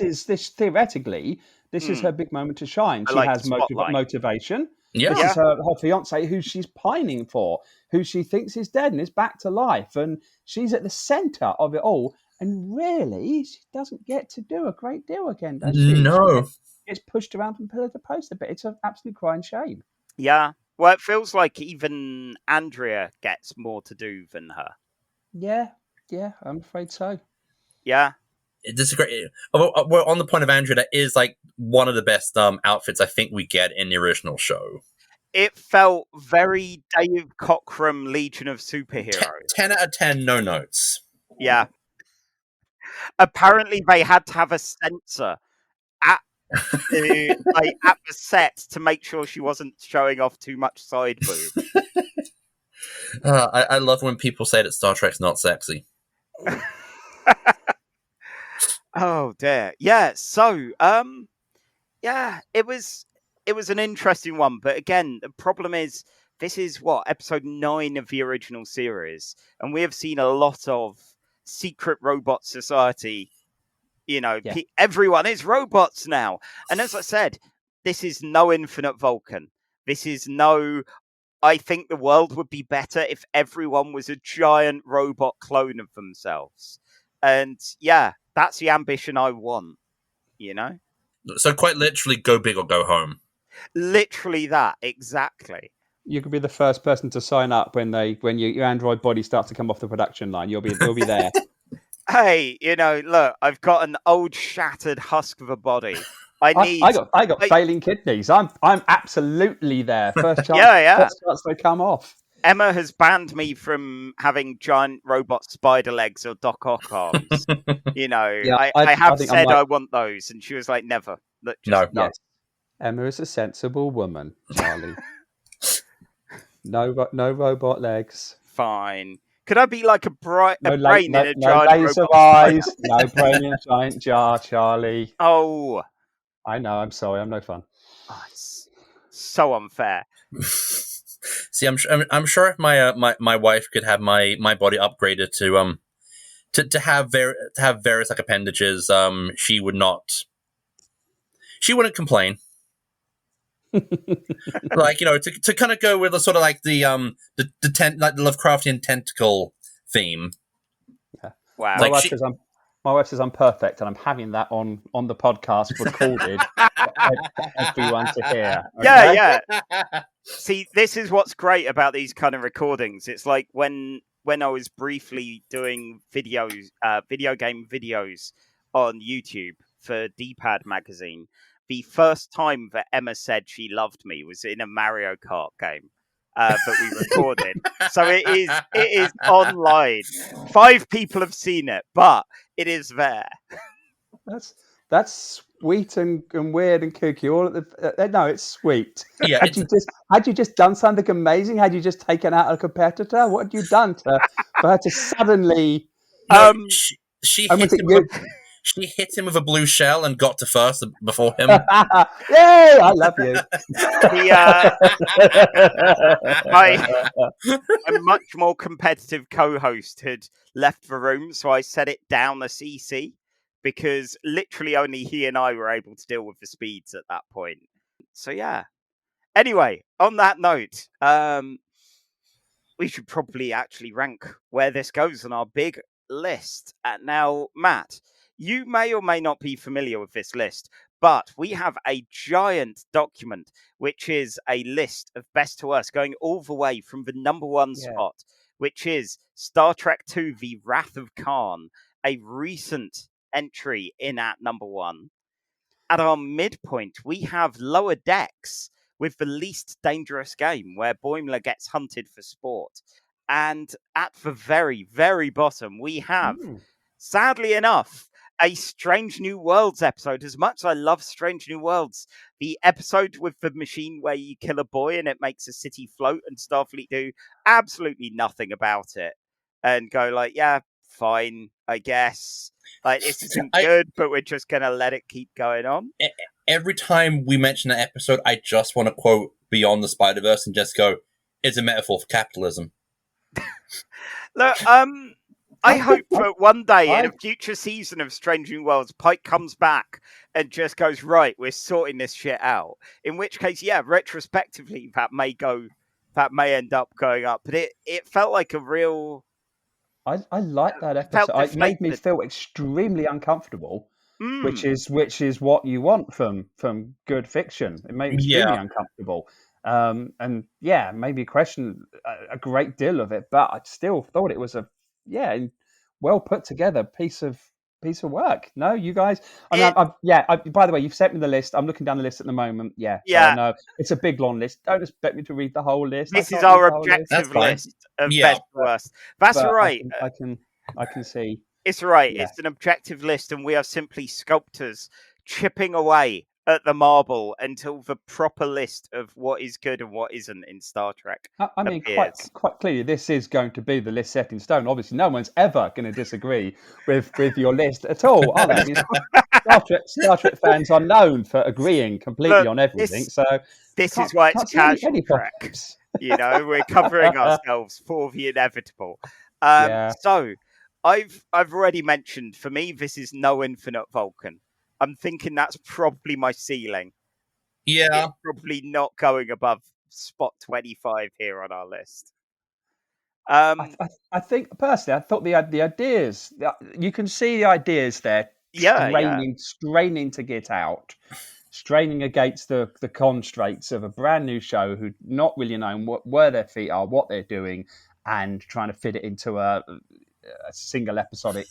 theoretically, this is her big moment to shine. She has motivation. Yeah. This is her fiance, who she's pining for, who she thinks is dead and is back to life, and she's at the center of it all. And really, she doesn't get to do a great deal again, does she? No. It's pushed around from pillar to post a bit. It's an absolute crying shame. Yeah. Well, it feels like even Andrea gets more to do than her. Yeah, I'm afraid so. Yeah. This is great. Well, on the point of Andrea, that is one of the best outfits I think we get in the original show. It felt very Dave Cockrum Legion of Superheroes. 10 out of 10, no notes. Yeah. Apparently, they had to have a censor at the set to make sure she wasn't showing off too much side boob. I love when people say that Star Trek's not sexy. Oh dear. Yeah. So, it was an interesting one, but again, the problem is this is episode 9 of the original series, and we have seen a lot of secret robot society. Everyone is robots now. And as I said, this is no Infinite Vulcan. This is I think the world would be better if everyone was a giant robot clone of themselves. And yeah, that's the ambition I want, So quite literally, go big or go home. Literally that, exactly. You could be the first person to sign up when your android body starts to come off the production line. You'll be there. Hey, look, I've got an old shattered husk of a body. I got failing kidneys. I'm absolutely there. First chance, first chance they come off. Emma has banned me from having giant robot spider legs or Doc Ock arms. I have said I want those, and she was like, never. No. Yes. Emma is a sensible woman, Charlie. No robot legs. Fine. Could I be like a brain in a giant laser eyes? No brain in a giant jar, Charlie. Oh, I know. I'm sorry. I'm no fun. Oh, it's so unfair. See, I'm sure if my wife could have my body upgraded to have various appendages, she wouldn't complain. To kind of go with a sort of the Lovecraftian tentacle theme. Yeah. Wow. My wife says I'm perfect, and I'm having that on the podcast recorded for everyone to hear. Okay? Yeah. See, this is what's great about these kind of recordings. It's like when I was briefly doing video game videos on YouTube for D-Pad magazine. The first time that Emma said she loved me was in a Mario Kart game that we recorded. So it is online. 5 people have seen it, but it is there. That's sweet and weird and kooky. All at the no, it's sweet. Yeah, had you just done something amazing? Had you just taken out a competitor? What had you done for her to suddenly? She hit him She hit him with a blue shell and got to first before him. Yay! I love you. A much more competitive co-host had left the room, so I set it down a CC because literally only he and I were able to deal with the speeds at that point. So yeah. Anyway, on that note, we should probably actually rank where this goes on our big list. Now, Matt, you may or may not be familiar with this list, but we have a giant document, which is a list of best to worst, going all the way from the number one spot, which is Star Trek II, The Wrath of Khan, a recent entry in at number one. At our midpoint, we have Lower Decks with The Least Dangerous Game, where Boimler gets hunted for sport. And at the very, very bottom, we have, sadly enough, a Strange New Worlds episode. As much as I love Strange New Worlds, the episode with the machine where you kill a boy and it makes a city float and Starfleet do absolutely nothing about it and go like, yeah, fine, I guess. Like, this isn't good, but we're just going to let it keep going on. Every time we mention that episode, I just want to quote Beyond the Spider-Verse and just go, it's a metaphor for capitalism. Look, I hope that one day in a future season of Strange New Worlds, Pike comes back and just goes, right, we're sorting this shit out. In which case, yeah, retrospectively, that may end up going up. But it felt like a real... I like that episode. It made me feel extremely uncomfortable, which is what you want from good fiction. It made me extremely uncomfortable. And yeah, maybe question a great deal of it, but I still thought it was a well put together piece of work. No, you guys. By the way, you've sent me the list. I'm looking down the list at the moment. Yeah. So I know it's a big long list. Don't expect me to read the whole list. This is our objective list of best to worst. That's all right. I can see. It's all right. Yeah. It's an objective list, and we are simply sculptors chipping away at the marble until the proper list of what is good and what isn't in Star Trek. I mean, quite clearly, this is going to be the list set in stone. Obviously, no one's ever going to disagree with your list at all, are they? Star Trek fans are known for agreeing completely on everything. This is why it's casual Trek. You know, we're covering ourselves for the inevitable. So, I've already mentioned, for me, this is no Infinite Vulcan. I'm thinking that's probably my ceiling. Yeah. It's probably not going above spot 25 here on our list. I think, personally, I thought the ideas, you can see the ideas there straining to get out, straining against the constraints of a brand new show who not really knowing where their feet are, what they're doing, and trying to fit it into a single episodic.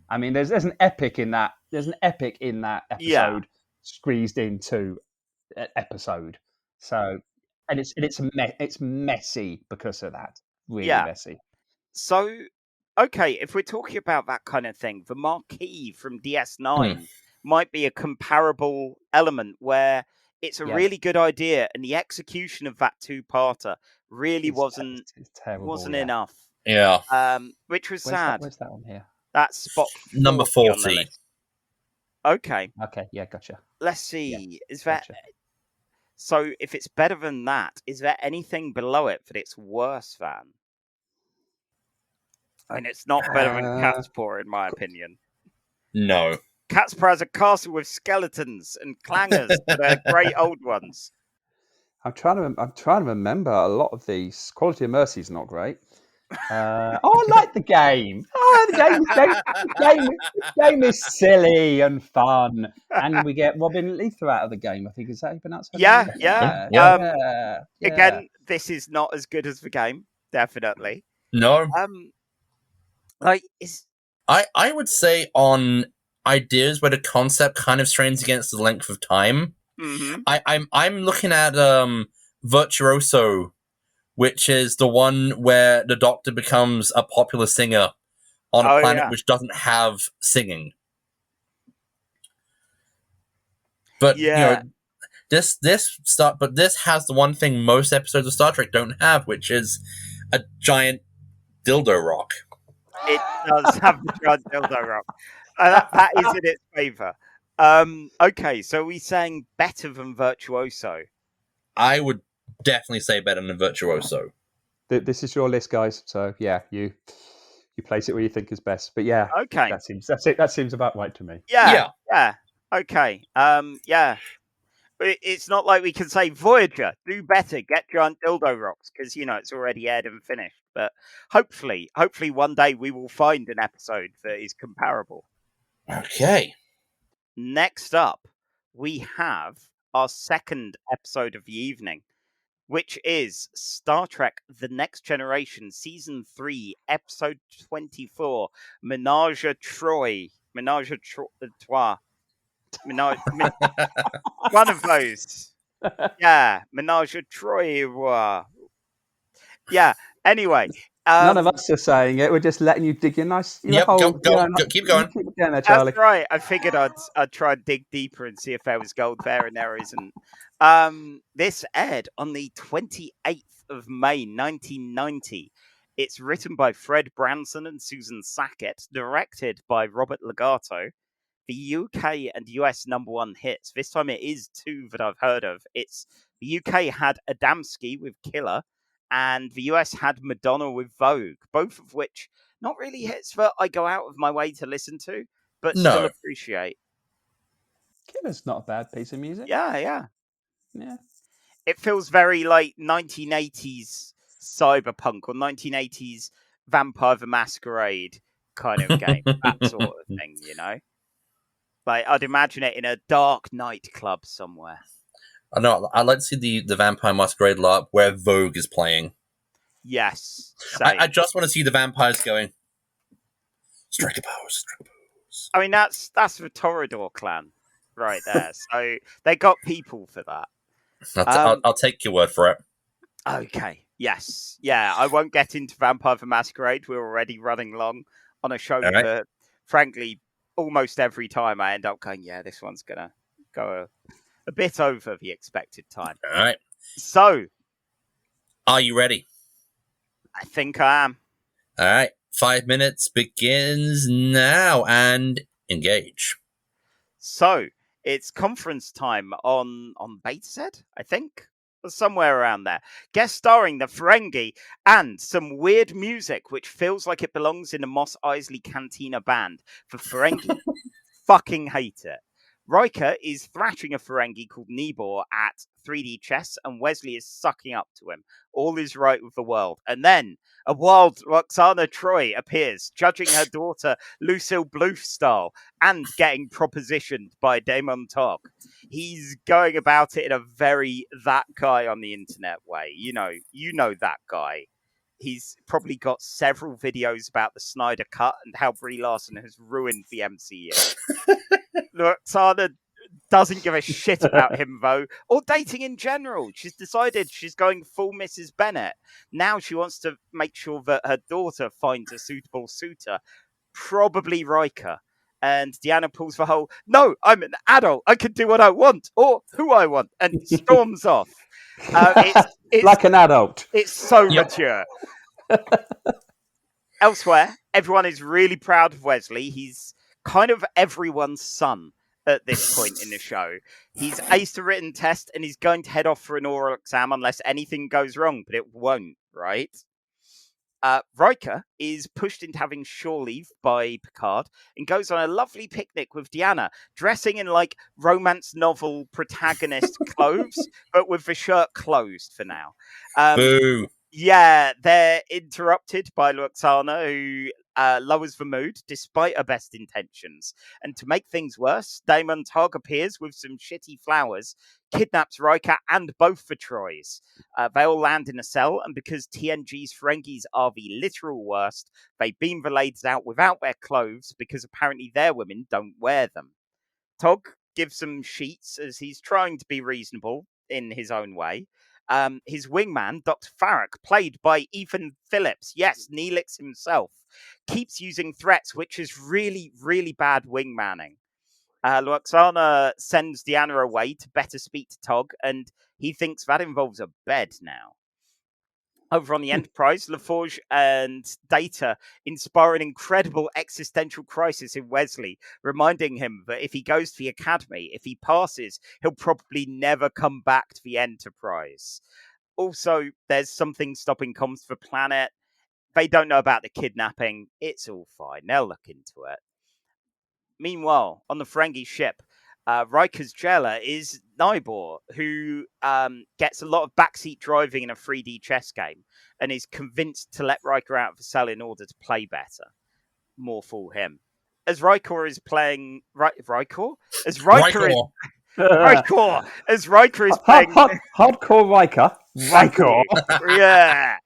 I mean, there's an epic in that. There's an epic in that episode squeezed into an episode. So, and it's messy because of that. Really messy. So, okay, if we're talking about that kind of thing, the marquee from DS9 might be a comparable element where it's a really good idea, and the execution of that two-parter really wasn't enough. Yeah. Which was sad. Where's that on here? That's spot 40 number 40. Okay, yeah, gotcha. Let's see. Yeah, is that so? If it's better than that, is there anything below it that it's worse than? I mean, it's not better than Catspaw, in my opinion. No. Catspaw has a castle with skeletons and clangers that are great old ones. I'm trying to remember a lot of these. Quality of Mercy is not great. I like the game. The game is silly and fun, and we get Robin Letha out of the game. I think is that how you pronounce it? Yeah. Again, this is not as good as the game, definitely. No. I would say on ideas where the concept kind of strains against the length of time. Mm-hmm. I'm looking at Virtuoso, which is the one where the Doctor becomes a popular singer on a planet which doesn't have singing. But you know, this has the one thing most episodes of Star Trek don't have, which is a giant dildo rock. It does have the giant dildo rock. That is in its favour. Okay, so we saying better than Virtuoso. I would definitely say better than Virtuoso. This is your list, guys. So yeah, you place it where you think is best. But yeah, Okay. that seems about right to me. Yeah. Okay. Yeah. It's not like we can say Voyager, do better, get giant dildo rocks, because it's already aired and finished. But hopefully one day we will find an episode that is comparable. Okay. Next up, we have our second episode of the evening, which is Star Trek The Next Generation, Season 3, Episode 24, Menage a Troi. Menage a Trois. One of those. Yeah, Menage a Troi. Yeah, anyway. None of us are saying it. We're just letting you dig your nice Yep, hole. keep going. Keep it going there, Charlie. That's right. I figured I'd try and dig deeper and see if there was gold there, and there isn't. This aired on the 28th of May, 1990. It's written by Fred Branson and Susan Sackett, directed by Robert Legato. The UK and US #1 hits. This time it is two that I've heard of. It's the UK had Adamski with Killer, and the US had Madonna with Vogue, both of which not really hits that I go out of my way to listen to, but still appreciate. Killer's not a bad piece of music. Yeah. It feels very like 1980s cyberpunk or 1980s Vampire the Masquerade kind of game, that sort of thing, Like, I'd imagine it in a dark nightclub somewhere. I know. I'd like to see the Vampire Masquerade LARP where Vogue is playing. Yes. I just want to see the vampires going, strike a pose. I mean, that's the Toreador clan right there. So they got people for that. I'll take your word for it. Okay. Yes. Yeah, I won't get into Vampire the Masquerade. We're already running long on a show that, frankly, almost every time I end up going, yeah, this one's going to go a bit over the expected time. All right. So, are you ready? I think I am. All right. 5 minutes begins now, and engage. So, it's conference time on Beta, I think. Somewhere around there. Guest starring the Ferengi and some weird music which feels like it belongs in a Mos Eisley Cantina band. For Ferengi, fucking hate it. Riker is thrashing a Ferengi called Nibor at 3D chess, and Wesley is sucking up to him. All is right with the world. And then a wild Lwaxana Troi appears, judging her daughter Lucille Bluth style and getting propositioned by Damon Tog. He's going about it in a very that guy on the internet way. You know that guy. He's probably got several videos about the Snyder Cut and how Brie Larson has ruined the MCU. Lwaxana doesn't give a shit about him, though, or dating in general. She's decided she's going full Mrs. Bennett. Now she wants to make sure that her daughter finds a suitable suitor, probably Riker. And Deanna pulls the whole, no, I'm an adult. I can do what I want or who I want, and storms off. It's like an adult. It's so mature. Elsewhere, everyone is really proud of Wesley. He's kind of everyone's son at this point in the show. He's aced a written test and he's going to head off for an oral exam unless anything goes wrong, but it won't, right? Riker is pushed into having shore leave by Picard and goes on a lovely picnic with Deanna, dressing in like romance novel protagonist clothes, but with the shirt closed for now. Boo. Yeah, they're interrupted by Lwaxana, who lowers the mood despite her best intentions. And to make things worse, Damon Tog appears with some shitty flowers, kidnaps Riker and both the Trois. They all land in a cell, and because TNG's Ferengis are the literal worst, they beam the ladies out without their clothes because apparently their women don't wear them. Tog gives them sheets as he's trying to be reasonable in his own way. His wingman, Dr. Farrak, played by Ethan Phillips, yes, Neelix himself, keeps using threats, which is really, really bad wingmanning. Lwaxana sends Deanna away to better speak to Tog, and he thinks that involves a bed now. Over on the Enterprise, LaForge and Data inspire an incredible existential crisis in Wesley, reminding him that if he goes to the Academy, if he passes, he'll probably never come back to the Enterprise. Also, there's something stopping comms for Planet. They don't know about the kidnapping. It's all fine. They'll look into it. Meanwhile, on the Ferengi ship, Riker's jailer is Nybor, who gets a lot of backseat driving in a 3D chess game and is convinced to let Riker out of the cell in order to play better. More fool him. As Riker is playing... Riker? As Riker is... Riker! As Riker is playing... Hardcore Riker. Riker! Yeah.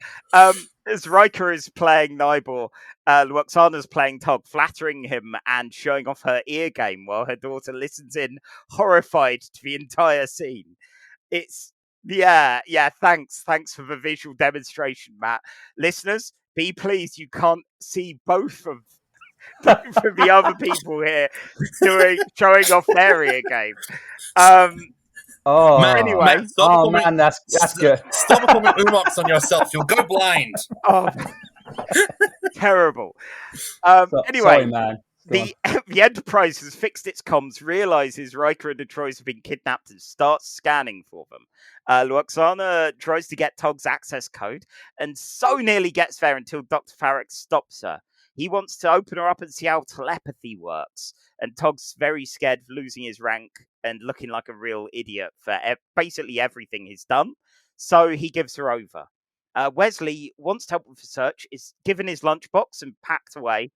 As Riker is playing Nybor, Lwaxana's playing Tog, flattering him and showing off her ear game while her daughter listens in, horrified to the entire scene. It's... Yeah, thanks for the visual demonstration, Matt. Listeners, be pleased you can't see both of the other people here showing off their ear game. Anyway. Matt, stop man, that's good. Stop performing Umox on yourself. You'll go blind. Oh, terrible. Anyway, sorry, man. The Enterprise has fixed its comms, realizes Riker and the Troys have been kidnapped, and starts scanning for them. Lwaxana tries to get Tog's access code, and so nearly gets there until Dr. Farrak stops her. He wants to open her up and see how telepathy works, and Tog's very scared of losing his rank and looking like a real idiot for basically everything he's done, so he gives her over. Wesley wants to help with the search, is given his lunchbox and packed away,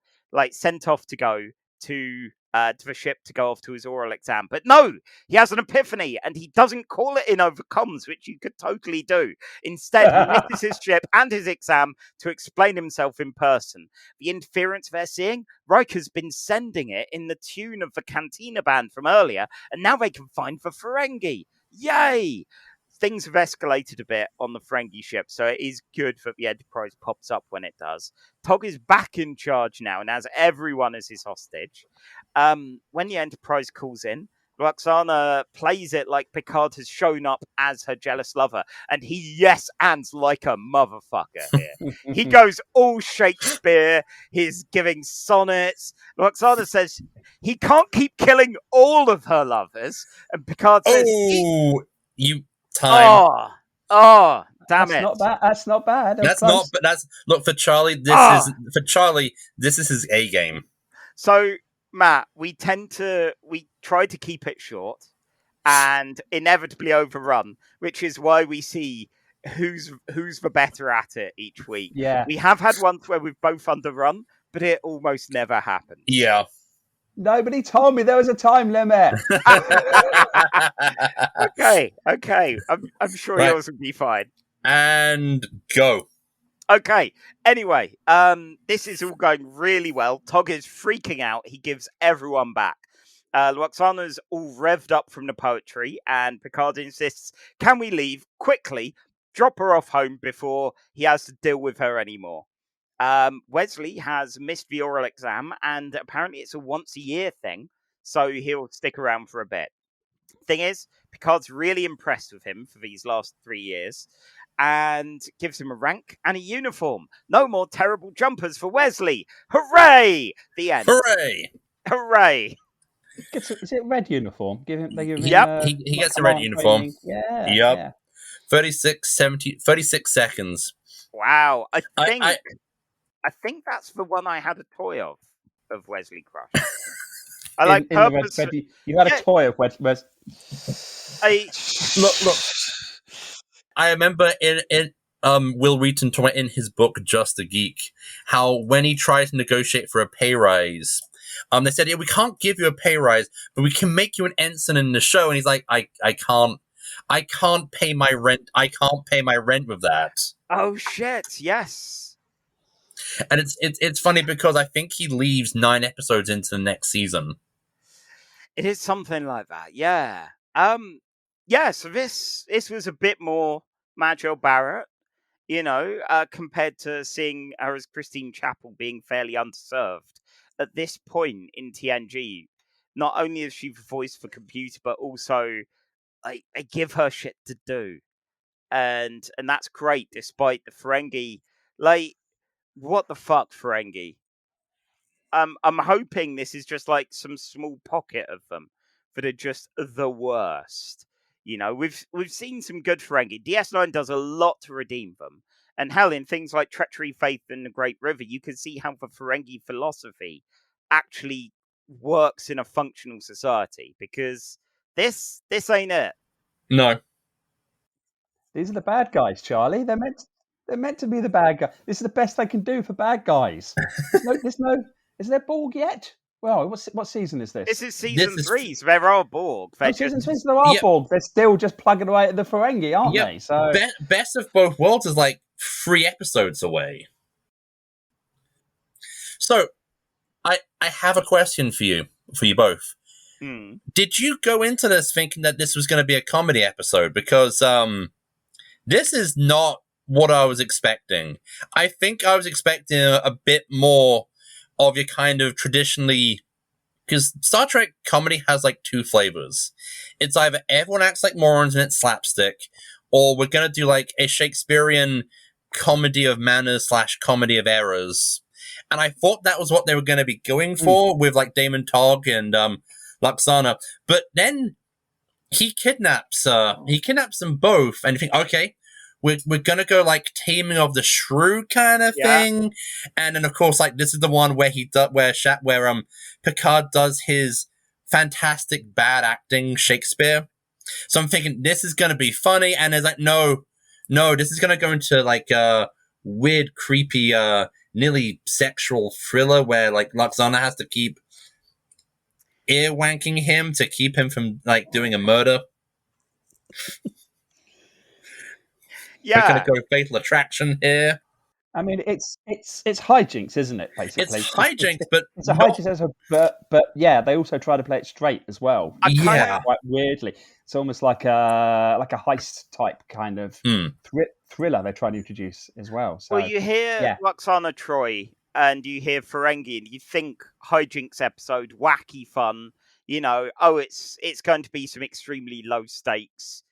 sent off to go to the ship to go off to his oral exam. But no, he has an epiphany and he doesn't call it in over comms, which you could totally do. Instead, he misses his ship and his exam to explain himself in person. The interference they're seeing, Riker's been sending it in the tune of the Cantina band from earlier, and now they can find the Ferengi. Yay! Things have escalated a bit on the Ferengi ship, so it is good that the Enterprise pops up when it does. Tog is back in charge now and has everyone as his hostage. When the Enterprise calls in, Lwaxana plays it like Picard has shown up as her jealous lover, and he yes-ands like a motherfucker here. He goes all Shakespeare, he's giving sonnets. Lwaxana says he can't keep killing all of her lovers, and Picard says... Time. Oh, damn it! That's not bad. Look for Charlie. This is his A game. So, Matt, we try to keep it short and inevitably overrun, which is why we see who's the better at it each week. Yeah, we have had ones where we've both underrun, but it almost never happens. Yeah. Nobody told me there was a time limit. Okay. I'm sure yours will be fine. And go. Okay. Anyway, this is all going really well. Tog is freaking out. He gives everyone back. Lwaxana's all revved up from the poetry, and Picard insists, can we leave quickly, drop her off home before he has to deal with her anymore. Wesley has missed the oral exam, and apparently it's a once-a-year thing, so he'll stick around for a bit. Thing is, Picard's really impressed with him for these last 3 years, and gives him a rank and a uniform. No more terrible jumpers for Wesley. Hooray! The end. Hooray! Is it red uniform? Yep. He gets a red uniform. Yeah. Yep. Yeah. 36 seconds. Wow. I think that's the one I had a toy of Wesley Crush. I like purpose. You had a toy of Wesley. Look. I remember in Will Wheaton talking in his book Just a Geek how when he tried to negotiate for a pay rise, they said, we can't give you a pay rise, but we can make you an ensign in the show. And he's like, I can't pay my rent. I can't pay my rent with that. Oh shit! Yes. And it's funny because I think he leaves 9 episodes into the next season. It is something like that, yeah. So this was a bit more Majel Barrett, compared to seeing her as Christine Chapel being fairly underserved. At this point in TNG, not only is she the voice for computer, but also I give her shit to do. and that's great. Despite the Ferengi, like, what the fuck, Ferengi? I'm hoping this is just like some small pocket of them that are just the worst. You know, we've seen some good Ferengi. DS9 does a lot to redeem them. And hell, in things like Treachery, Faith, and the Great River, you can see how the Ferengi philosophy actually works in a functional society. Because this ain't it. No. These are the bad guys, Charlie. They're meant to be the bad guy. This is the best they can do for bad guys. Is there Borg yet? Well, what season is this? This is season 3, so there are Borg. Season 3, there are Borg. They're still just plugging away at the Ferengi, aren't they? So Best of Both Worlds is like 3 episodes away. So, I have a question for you both. Did you go into this thinking that this was going to be a comedy episode? Because this is not what I was expecting. I think I was expecting a bit more of your kind of traditionally, because Star Trek comedy has like 2 flavors. It's either everyone acts like morons and it's slapstick, or we're going to do like a Shakespearean comedy of manners / comedy of errors. And I thought that was what they were going to be going for with like Damon Togg and Lwaxana. But then he kidnaps them both, and you think, okay, we're gonna go like Taming of the Shrew kind of thing, and then of course like this is the one where where Picard does his fantastic bad acting Shakespeare. So I'm thinking this is gonna be funny, and it's like no, this is gonna go into like a weird, creepy, nearly sexual thriller where like Lwaxana has to keep earwanking him to keep him from like doing a murder. We're gonna go Fatal Attraction here. I mean, it's hijinks, isn't it? Basically, it's hijinks, but it's a hijinks. But yeah, they also try to play it straight as well. Quite weirdly, it's almost like a heist type kind of thriller they're trying to introduce as well. So, well, you hear Lwaxana Troi and you hear Ferengi, and you think hijinks episode, wacky fun. You know, it's going to be some extremely low stakes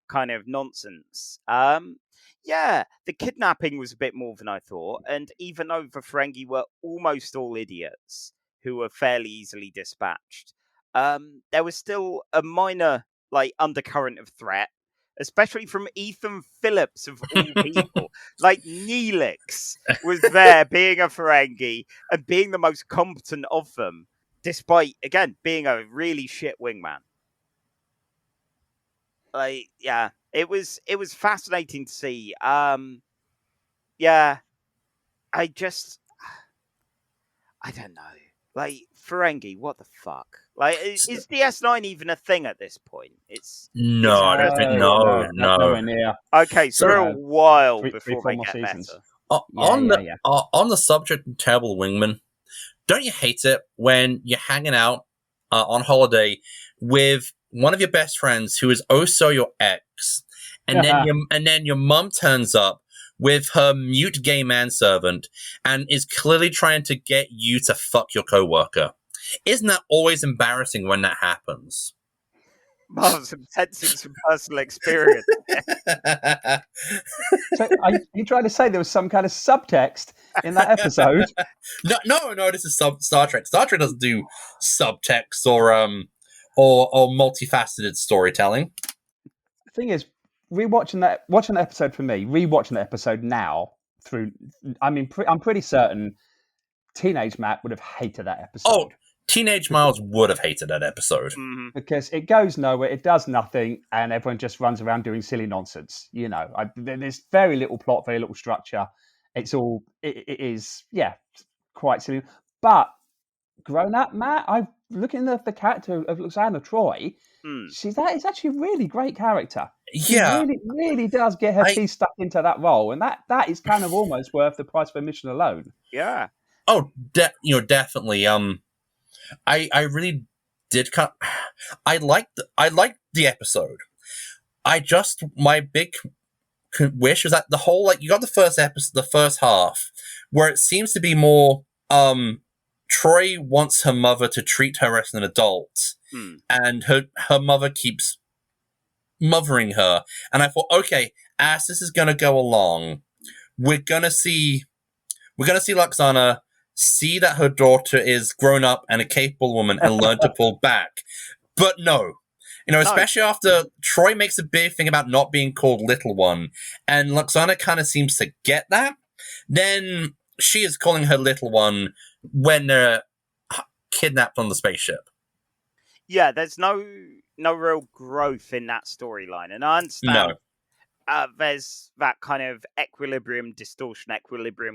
kind of nonsense. The kidnapping was a bit more than I thought, and even though the Ferengi were almost all idiots who were fairly easily dispatched, there was still a minor like undercurrent of threat, especially from Ethan Phillips of all people. Like Neelix was there being a Ferengi and being the most competent of them, despite again being a really shit wingman. Like, yeah, it was fascinating to see. I don't know. Like, Ferengi, what the fuck? Like, is DS9 even a thing at this point? I don't think no. Nowhere near. Okay, so we're a while before they get seasons. better. On the subject of terrible wingmen, don't you hate it when you're hanging out on holiday with one of your best friends who is also your ex, and then your mum turns up with her mute gay manservant and is clearly trying to get you to fuck your coworker? Isn't that always embarrassing when that happens? Mum's sensing some personal experience. So are you trying to say there was some kind of subtext in that episode? No, this is Star Trek. Star Trek doesn't do subtext or multifaceted storytelling. The thing is, watching that episode for me, rewatching that episode now I'm pretty certain teenage Matt would have hated that episode. Oh, teenage Miles would have hated that episode. Mm-hmm. Because it goes nowhere, it does nothing, and everyone just runs around doing silly nonsense. You know, there's very little plot, very little structure. It is quite silly. But grown up Matt, I looking at the character of Lwaxana Troi. She's actually a really great character. Yeah, she really does get her teeth stuck into that role, and that is kind of almost worth the price of admission alone. Yeah. Oh, definitely. I really did. I liked the episode. My big wish was that the whole you got the first episode, the first half, where it seems to be more. Troi wants her mother to treat her as an adult, and her mother keeps mothering her. And I thought, okay, as this is going to go along, we're going to see Lwaxana see that her daughter is grown up and a capable woman and learn to pull back. But no. Especially after Troi makes a big thing about not being called Little One, and Lwaxana kind of seems to get that, then she is calling her Little One when they're kidnapped on the spaceship. Yeah, there's no real growth in that storyline, and I understand there's that kind of equilibrium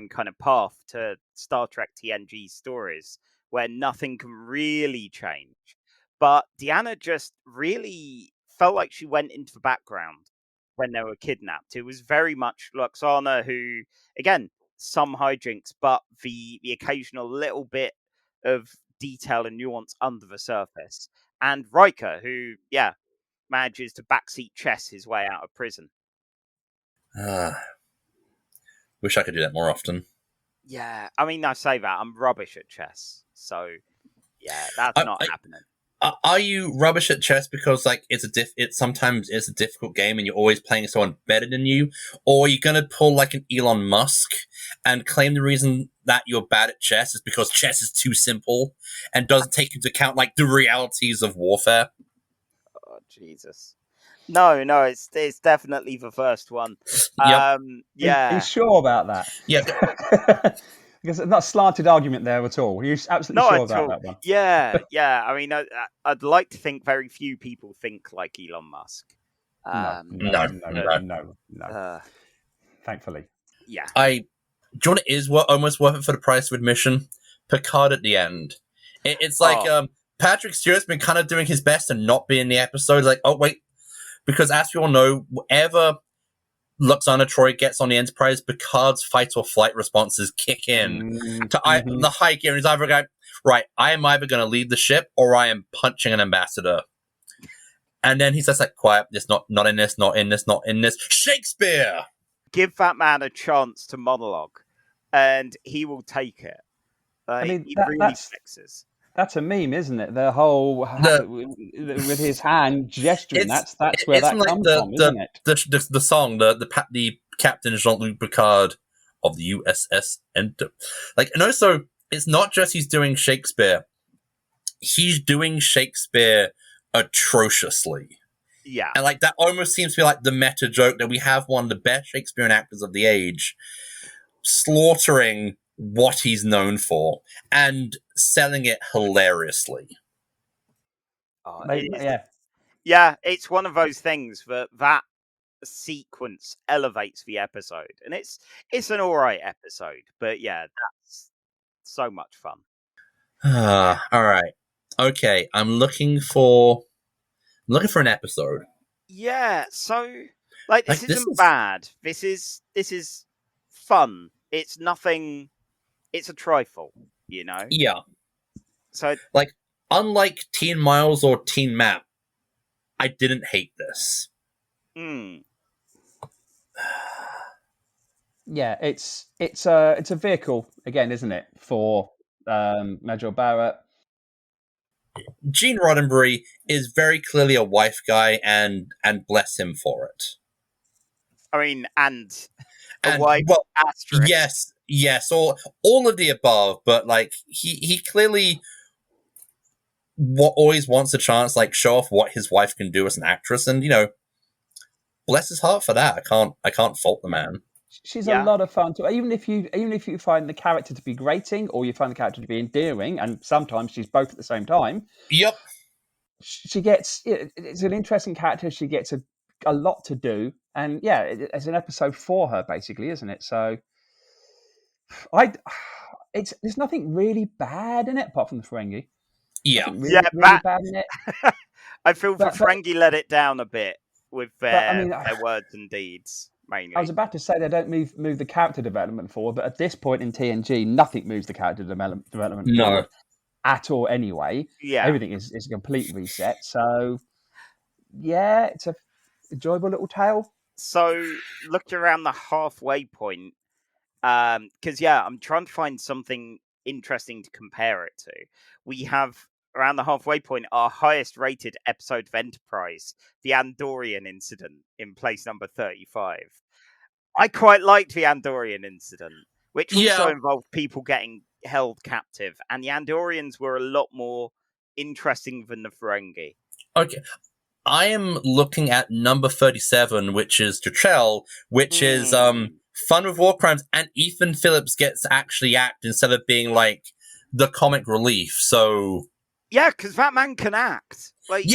kind of path to Star Trek TNG stories where nothing can really change. But Deanna just really felt like she went into the background when they were kidnapped. It was very much Lwaxana who, again, some hijinks, but the occasional little bit of detail and nuance under the surface. And Riker, who, manages to backseat chess his way out of prison. Wish I could do that more often. Yeah, I mean, I say that. I'm rubbish at chess. So, yeah, that's not happening. Are you rubbish at chess because sometimes it's a difficult game and you're always playing someone better than you, or are you gonna pull like an Elon Musk and claim the reason that you're bad at chess is because chess is too simple and doesn't take into account like the realities of warfare? Oh Jesus! No, it's definitely the first one. Yep. Yeah. Are you sure about that? Yeah. Because not a slanted argument there at all. You're absolutely sure about that one. Yeah. I mean, I'd like to think very few people think like Elon Musk. No. Thankfully. Yeah. Do you know what it is almost worth it for the price of admission? Picard at the end. It's like Patrick Stewart's been kind of doing his best to not be in the episode. Like, oh wait, because as we all know, whatever Lwaxana Troi gets on the Enterprise, Picard's fight or flight responses kick in to the high gear. And he's either going, right, I am either going to leave the ship or I am punching an ambassador. And then he's just like, quiet, this not in this, not in this, not in this. Shakespeare! Give that man a chance to monologue and he will take it. He really flexes. That's a meme, isn't it? The whole with his hand gesturing. That's where that comes from, isn't it? The song, the Captain Jean-Luc Picard of the USS Enter. And also, it's not just he's doing Shakespeare. He's doing Shakespeare atrociously. Yeah. And that almost seems to be like the meta joke that we have one of the best Shakespearean actors of the age slaughtering what he's known for and selling it hilariously. It's one of those things that sequence elevates the episode, and it's an alright episode, but that's so much fun. All right, okay, I'm looking for an episode. Yeah, so this isn't bad. This is fun. It's nothing. It's a trifle, you know? Yeah. So, unlike Teen Miles or Teen Map, I didn't hate this. Yeah, it's a vehicle again, isn't it, for Majel Barrett? Gene Roddenberry is very clearly a wife guy, and bless him for it. I mean, and a wife asterisk. Yes, all of the above, but he clearly always wants a chance, show off what his wife can do as an actress, and bless his heart for that. I can't fault the man. She's a lot of fun to even if you find the character to be grating or you find the character to be endearing, and sometimes she's both at the same time. Yep. It's an interesting character. She gets a lot to do, and it's an episode for her basically, isn't it? So there's nothing really bad in it apart from the Ferengi. Yeah. Really bad in it. I feel the Ferengi let it down a bit with their words and deeds. Mainly. I was about to say they don't move the character development forward, but at this point in TNG, nothing moves the character development forward at all anyway. Yeah. Everything is a complete reset. So, it's a enjoyable little tale. So, looked around the halfway point, because I'm trying to find something interesting to compare it to. We have around the halfway point, our highest rated episode of Enterprise, the Andorian incident, in place number 35. I quite liked the Andorian incident, which also involved people getting held captive, and the Andorians were a lot more interesting than the Ferengi. Okay. I am looking at number 37, which is Tuchel, which is Fun with War Crimes, and Ethan Phillips gets to actually act instead of being like the comic relief. So yeah, because that man can act. Like,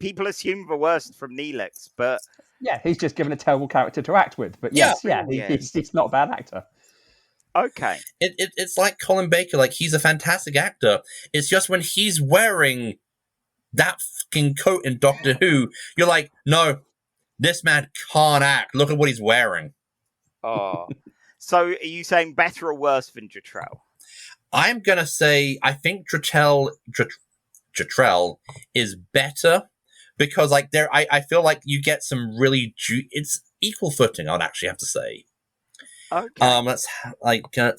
people assume the worst from Neelix, but yeah, he's just given a terrible character to act with. But yes, he's not a bad actor. Okay, it's like Colin Baker. Like, he's a fantastic actor. It's just when he's wearing that fucking coat in Doctor Who, you're like, no, this man can't act. Look at what he's wearing. Oh, so are you saying better or worse than Jatrell? I'm gonna say I think Jatrell is better because like I feel like you get some really it's equal footing. I'd actually have to say. Okay. Let's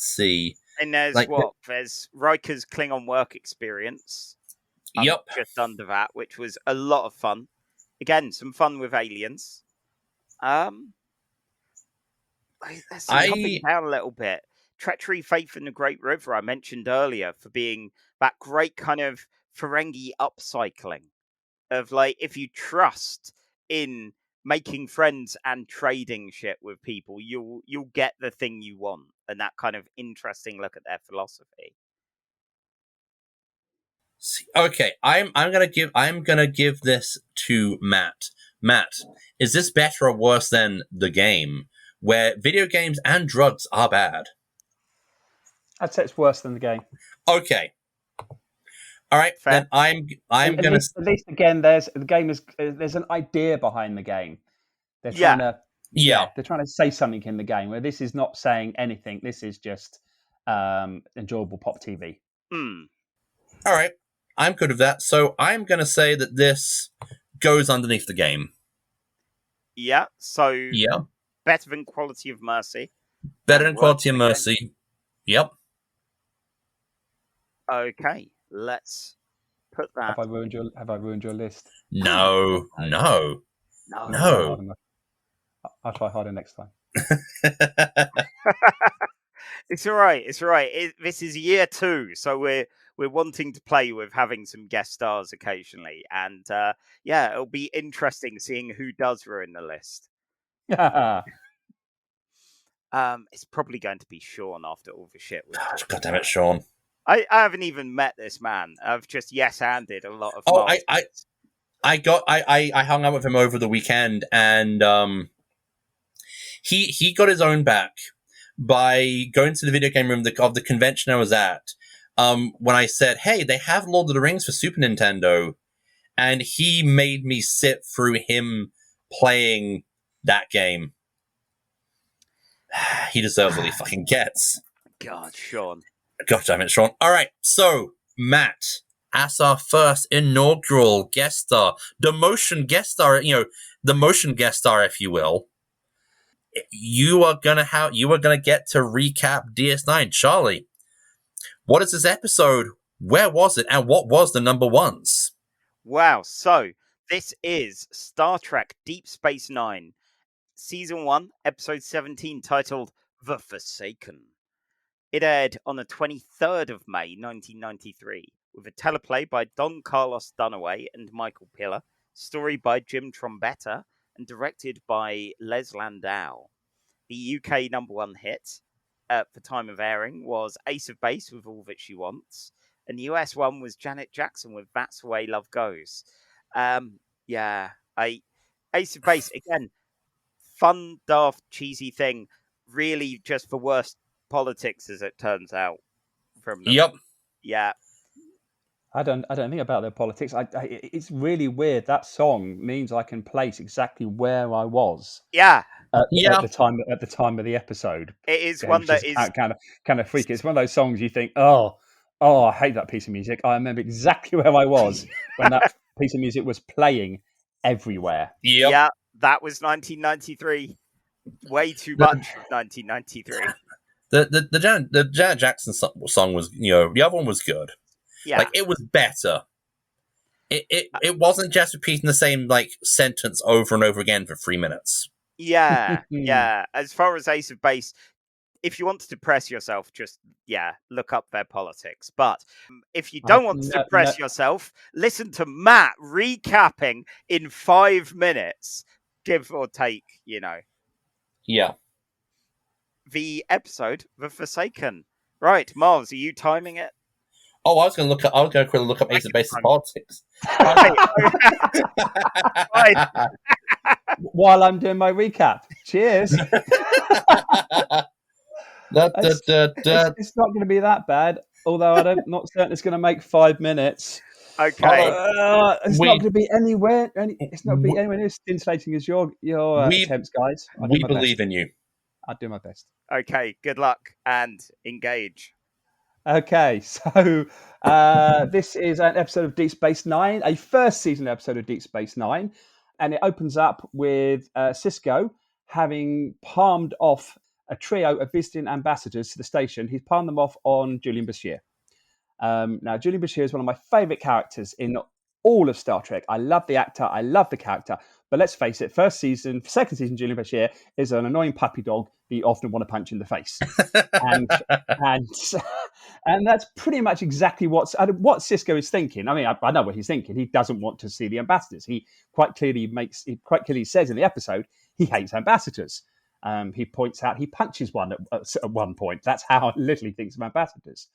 see. And there's like, there's Riker's Klingon work experience. Yep. Just under that, which was a lot of fun. Again, some fun with aliens. Let's hopping down a little bit. Treachery, Faith in the Great River, I mentioned earlier, for being that great kind of Ferengi upcycling of like, if you trust in making friends and trading shit with people, you'll get the thing you want, and that kind of interesting look at their philosophy. Okay, I'm gonna give this to Matt. Matt, is this better or worse than the game, where video games and drugs are bad? I'd say it's worse than the game. Okay. All right. Fair. Then I'm gonna at least again there's an idea behind the game. They're trying to they're trying to say something in the game, where this is not saying anything. This is just enjoyable pop TV. All right. I'm good with that. So I'm going to say that this goes underneath the game. Yeah. So better than Quality of Mercy. Better than Quality of Mercy. Yep. Okay. Let's put that. Have I ruined your list? No. I'll try harder next time. It's all right. It's all right. This is year 2, so we're wanting to play with having some guest stars occasionally, and it'll be interesting seeing who does ruin the list. It's probably going to be Sean after all the shit. God damn it, Sean! I haven't even met this man. I've just yes-handed a lot of. I hung out with him over the weekend, and he got his own back by going to the video game room of the convention I was at. When I said, hey, they have Lord of the Rings for Super Nintendo, and he made me sit through him playing that game. He deserves what he fucking gets. God, Sean. God damn it, Sean. All right, so, Matt, as our first inaugural guest star, the motion guest star, if you will, you are gonna get to recap DS9. Charlie, what is this episode? Where was it? And what was the number ones? Wow. So this is Star Trek Deep Space Nine, Season 1, Episode 17, titled The Forsaken. It aired on the 23rd of May, 1993, with a teleplay by Don Carlos Dunaway and Michael Piller, story by Jim Trombetta, and directed by Les Landau. The UK number 1 hit at the time of airing was Ace of Base with All That She Wants, and the US one was Janet Jackson with That's the Way Love Goes. Ace of Base, again, fun, daft, cheesy thing, really just the worst politics, as it turns out. From them. Yep. Yeah. I don't think about their politics. It's really weird. That song means I can place exactly where I was. Yeah. At the time of the episode. It is one that is kind of freaky. It's one of those songs you think, oh, I hate that piece of music. I remember exactly where I was when that piece of music was playing everywhere. Yep. Yeah, that was 1993. Way too much 1993. The Janet Jackson song was, the other one was good. Yeah. Like, it was better. It wasn't just repeating the same, like, sentence over and over again for 3 minutes. Yeah, yeah. As far as Ace of Base, if you want to depress yourself, just, look up their politics. But if you don't want to depress yourself, listen to Matt recapping in 5 minutes, give or take, Yeah. the episode, The Forsaken. Right, Miles, are you timing it? Oh, I was going to quickly look up Ace of Base politics. Right. While I'm doing my recap. Cheers. It's not going to be that bad, although I'm not certain it's going to make 5 minutes. Okay. It's not going to be anywhere. It's not going to be anywhere near scintillating as your attempts, guys. We believe in you. I'll do my best. Okay. Good luck and engage. Okay, so this is an episode of Deep Space Nine, a first season episode of Deep Space Nine, and it opens up with Sisko having palmed off a trio of visiting ambassadors to the station. He's palmed them off on Julian Bashir. Now, Julian Bashir is one of my favourite characters in all of Star Trek. I love the actor, I love the character, but let's face it, second season, Julian Bashir is an annoying puppy dog that you often want to punch in the face. and that's pretty much exactly what Sisko is thinking. I mean, I know what he's thinking. He doesn't want to see the ambassadors. He quite clearly says in the episode he hates ambassadors. He points out he punches one at one point. That's how little he thinks of ambassadors.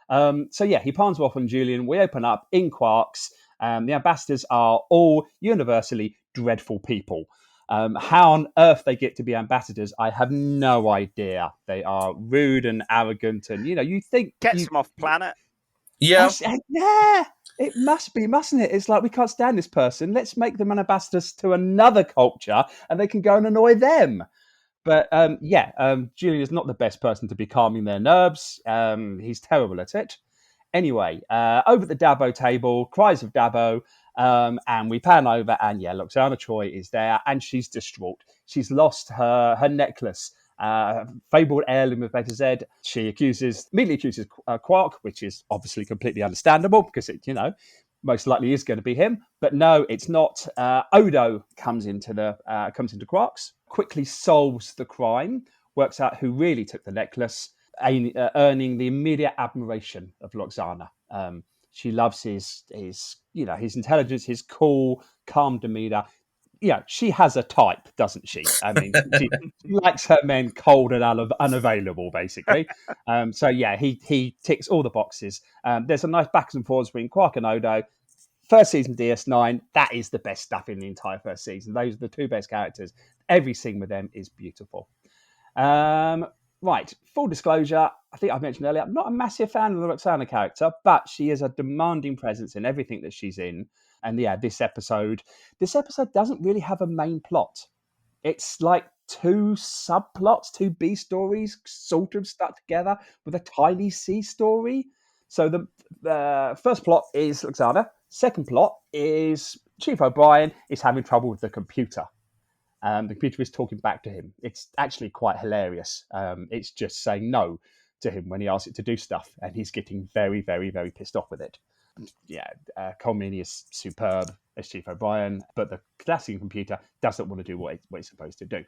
He palms off on Julian. We open up in Quarks. The ambassadors are all universally dreadful people. How on earth they get to be ambassadors, I have no idea. They are rude and arrogant, and you think gets them off planet. Yeah, it must be, mustn't it? It's like, we can't stand this person. Let's make them an ambassadors to another culture, and they can go and annoy them. But Julian is not the best person to be calming their nerves. He's terrible at it. Anyway, over at the Dabo table, cries of Dabo, and we pan over, and Lwaxana Troi is there, and she's distraught. She's lost her necklace, fabled heirloom of Beta Z. She immediately accuses Quark, which is obviously completely understandable because it, most likely is going to be him. But no, it's not. Odo comes into Quarks, quickly solves the crime, works out who really took the necklace, earning the immediate admiration of Lwaxana. She loves his intelligence, his cool, calm demeanor. She has a type, doesn't she? I mean, she likes her men cold and unavailable, basically. He ticks all the boxes. There's a nice back and forth between Quark and Odo. First season DS9, that is the best stuff in the entire first season. Those are the two best characters. Every scene with them is beautiful. Right, full disclosure, I think I mentioned earlier, I'm not a massive fan of the Lwaxana character, but she is a demanding presence in everything that she's in. And this episode doesn't really have a main plot. It's like two subplots, two B stories sort of stuck together with a tiny C story. So the first plot is Lwaxana. Second plot is Chief O'Brien is having trouble with the computer. The computer is talking back to him. It's actually quite hilarious. It's just saying no to him when he asks it to do stuff, and he's getting very, very, very pissed off with it. Colmini is superb as Chief O'Brien, but the classic computer doesn't want to do what it's supposed to do.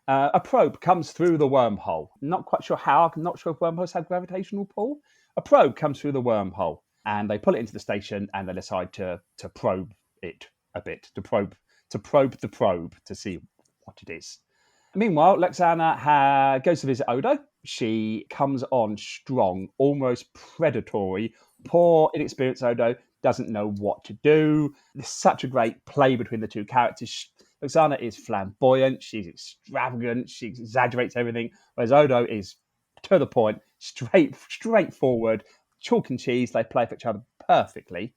A probe comes through the wormhole. Not quite sure how. I'm not sure if wormholes have gravitational pull. A probe comes through the wormhole, and they pull it into the station, and they decide to probe it a bit, to probe the probe to see what it is. Meanwhile, Lwaxana goes to visit Odo. She comes on strong, almost predatory. Poor, inexperienced Odo doesn't know what to do. There's such a great play between the two characters. Lwaxana is flamboyant. She's extravagant. She exaggerates everything. Whereas Odo is to the point, straightforward, chalk and cheese. They play for each other perfectly.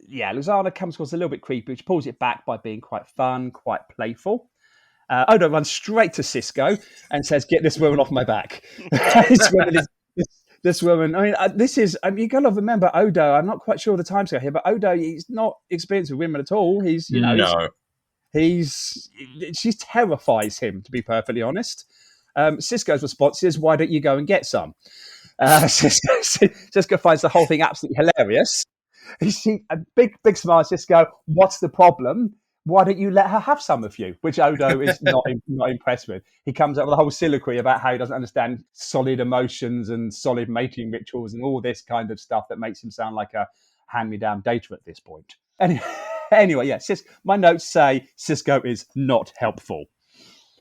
Lwaxana comes across a little bit creepy. She pulls it back by being quite fun, quite playful. Odo runs straight to Sisko and says, "Get this woman off my back." This woman. I mean, you got to remember Odo. I'm not quite sure of the timescale here, but Odo, he's not experienced with women at all. She terrifies him, to be perfectly honest. Sisko's response is, "Why don't you go and get some?" Cisco finds the whole thing absolutely hilarious. A big smile. Cisco, what's the problem? Why don't you let her have some of you? Which Odo is not impressed with. He comes up with a whole soliloquy about how he doesn't understand solid emotions and solid mating rituals and all this kind of stuff that makes him sound like a hand-me-down data at this point. Anyway, yeah, my notes say Cisco is not helpful.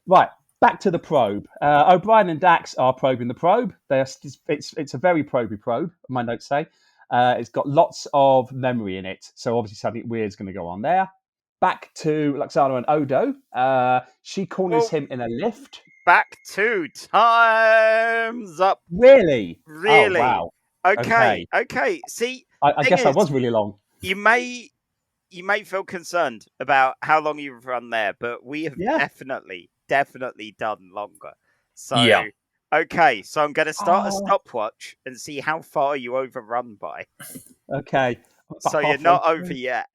Right, back to the probe. O'Brien and Dax are probing the probe. It's a very probey probe, my notes say. It's got lots of memory in it, so obviously something weird's going to go on there. Back to Lwaxana and Odo. She corners him in a lift. Back to time's up. Really? Oh, wow. Okay. See, I guess I was really long. You may feel concerned about how long you've run there, but we have definitely done longer. So, okay, so I'm going to start a stopwatch and see how far you overrun by. Okay. So you're not over yet.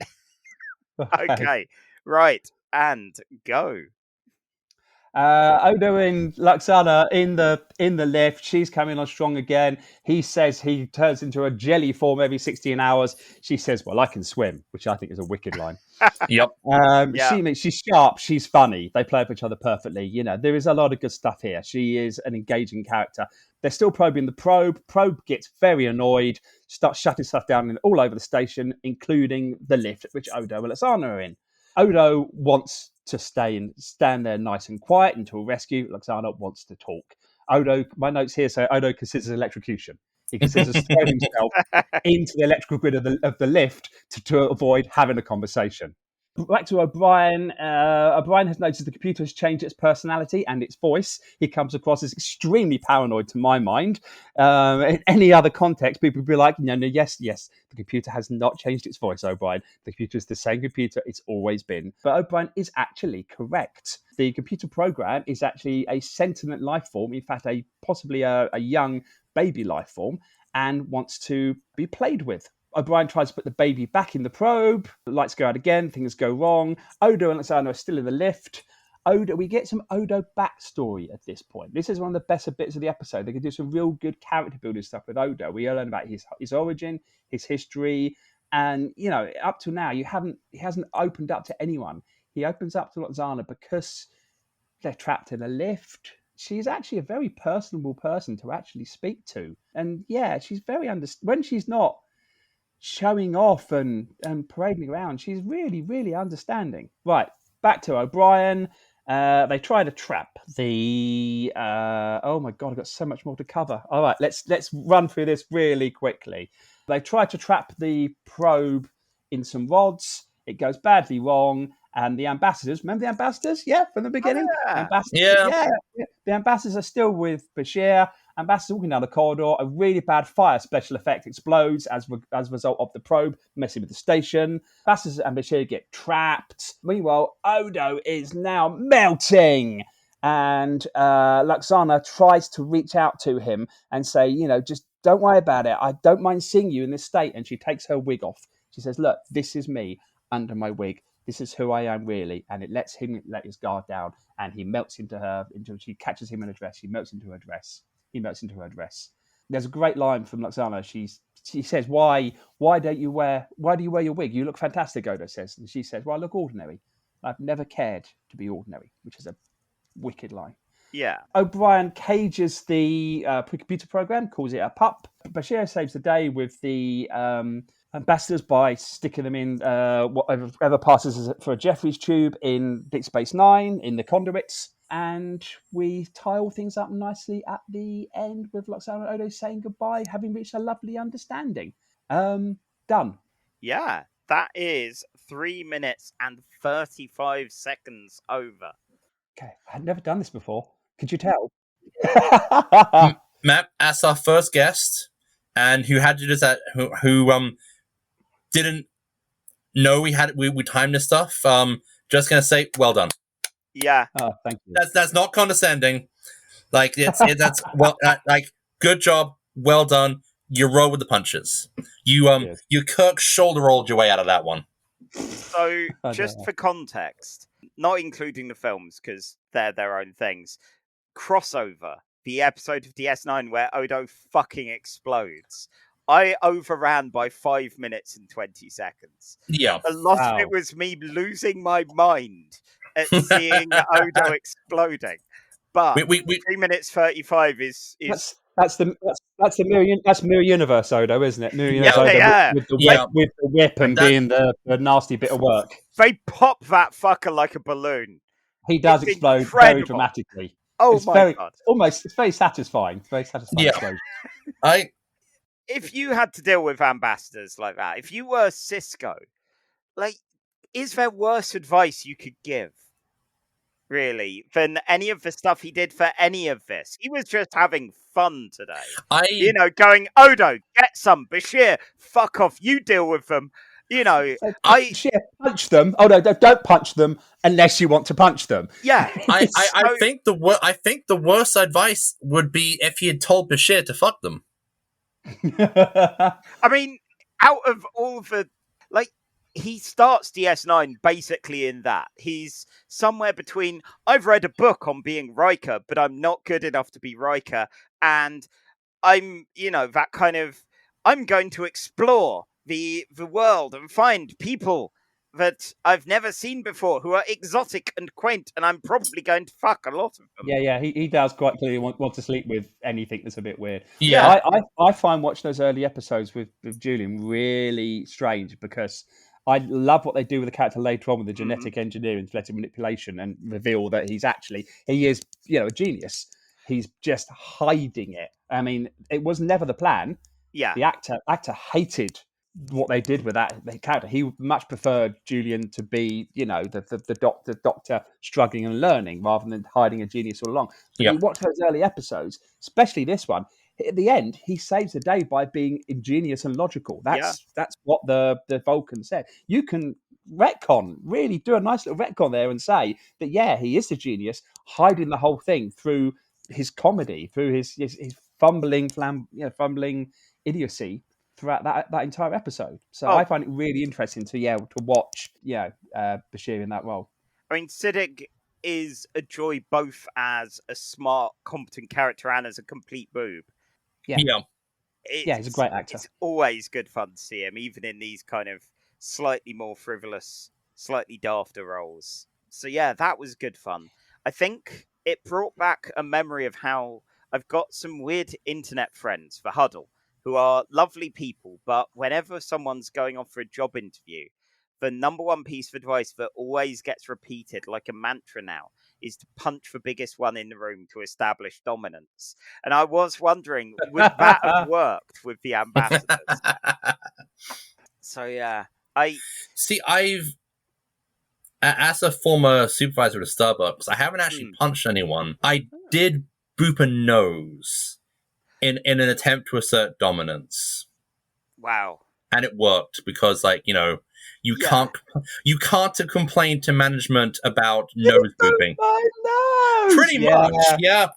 Okay, right, and go. Odo and Lwaxana in the lift. She's coming on strong again. He says he turns into a jelly form every 16 hours. She says, "Well, I can swim," which I think is a wicked line. Yep. She's sharp. She's funny. They play with each other perfectly. You know, there is a lot of good stuff here. She is an engaging character. They're still probing the probe. Probe gets very annoyed, starts shutting stuff down all over the station, including the lift, which Odo and Lwaxana are in. Odo wants to stand there nice and quiet until rescue. Lwaxana wants to talk. Odo, my notes here say Odo considers electrocution. He considers throwing himself into the electrical grid of the lift to avoid having a conversation. Back to O'Brien. O'Brien has noticed the computer has changed its personality and its voice. He comes across as extremely paranoid to my mind. In any other context, people would be like, no, yes, the computer has not changed its voice, O'Brien. The computer is the same computer it's always been. But O'Brien is actually correct. The computer program is actually a sentient life form, in fact, possibly a young baby life form, and wants to be played with. O'Brien tries to put the baby back in the probe. The lights go out again. Things go wrong. Odo and Lwaxana are still in the lift. We get some Odo backstory at this point. This is one of the better bits of the episode. They can do some real good character building stuff with Odo. We learn about his origin, his history, and up to now, he hasn't opened up to anyone. He opens up to Lwaxana because they're trapped in a lift. She's actually a very personable person to actually speak to, and she's very when she's not showing off and parading around. She's really, really understanding. Right, back to O'Brien. They try to trap the... oh my God, I've got so much more to cover. All right, let's run through this really quickly. They try to trap the probe in some rods. It goes badly wrong. And the ambassadors, remember the ambassadors? Yeah, from the beginning? The ambassadors are still with Bashir. Ambassadors walking down the corridor. A really bad fire special effect explodes as a result of the probe messing with the station. Ambassadors and Bashir get trapped. Meanwhile, Odo is now melting. And Lwaxana tries to reach out to him and say, just don't worry about it. I don't mind seeing you in this state. And she takes her wig off. She says, look, this is me under my wig. This is who I am really. And it lets him let his guard down. And he melts into her, she catches him in a dress. He melts into her dress. There's a great line from Lwaxana. She says, why do you wear your wig? You look fantastic, Odo says. And she says, well, I look ordinary. I've never cared to be ordinary, which is a wicked line. Yeah. O'Brien cages the computer program, calls it a pup. Bashir saves the day with the ambassadors by sticking them in whatever passes for a Jeffries tube in Deep Space Nine, in the conduits. And we tie all things up nicely at the end with Lwaxana and Odo saying goodbye, having reached a lovely understanding. Done. Yeah, that is 3 minutes and 35 seconds over. Okay, I had never done this before. Could you tell? Matt, as our first guest, and who had to do that, who didn't know we timed this stuff. Just gonna say, well done. Yeah. Oh, thank you. That's not condescending. Like that's well, like good job, well done. You roll with the punches. You Kirk shoulder rolled your way out of that one. So just for context, not including the films because they're their own things. Crossover the episode of DS9 where Odo fucking explodes, I overran by 5 minutes and 20 seconds. Yeah. A lot of Wow. it was me losing my mind at seeing Odo exploding. But We 3 minutes 35 is That's Mirror Universe Odo, isn't it? Mirror Universe Odo yeah. with Yeah. the whip and being the nasty bit of work. They pop that fucker like a balloon. He does It's explode incredible. very dramatically. Oh it's my very, god! It's very satisfying. Very satisfying Yeah. explosion. If you had to deal with ambassadors like that, if you were Cisco, like, is there worse advice you could give, really, than any of the stuff he did for any of this? He was just having fun today. Going, Odo, get some. Bashir, fuck off. You deal with them. Punch them. Oh no, don't punch them unless you want to punch them. Yeah. I think the worst advice would be if he had told Bashir to fuck them. I mean, out of all the, he starts DS9 basically in that. He's somewhere between, I've read a book on being Riker, but I'm not good enough to be Riker, and I'm, that kind of, I'm going to explore the world and find people that I've never seen before who are exotic and quaint, and I'm probably going to fuck a lot of them. Yeah, he does quite clearly want to sleep with anything that's a bit weird. Yeah. I find watching those early episodes with Julian really strange, because I love what they do with the character later on with the genetic engineering, genetic manipulation, and reveal that he is, a genius. He's just hiding it. I mean, it was never the plan. Yeah. The actor hated what they did with that character. He much preferred Julian to be, the doctor struggling and learning, rather than hiding a genius all along. But you watch those early episodes, especially this one. At the end, he saves the day by being ingenious and logical. That's what the Vulcan said. You can really do a nice little retcon there and say that, he is the genius, hiding the whole thing through his comedy, through his fumbling idiocy throughout that entire episode. So I find it really interesting to watch Bashir in that role. I mean, Siddiq is a joy both as a smart, competent character and as a complete boob. He's a great actor. It's always good fun to see him, even in these kind of slightly more frivolous, slightly dafter roles. So that was good fun. I think it brought back a memory of how I've got some weird internet friends for Huddle who are lovely people, but whenever someone's going off for a job interview, the number one piece of advice that always gets repeated like a mantra now is to punch the biggest one in the room to establish dominance. And I was wondering, would that have worked with the ambassadors? So as a former supervisor at a Starbucks, I haven't actually punched anyone. I did boop a nose in an attempt to assert dominance. Wow. And it worked because, you can't complain to management about nose booping. Pretty much, yeah.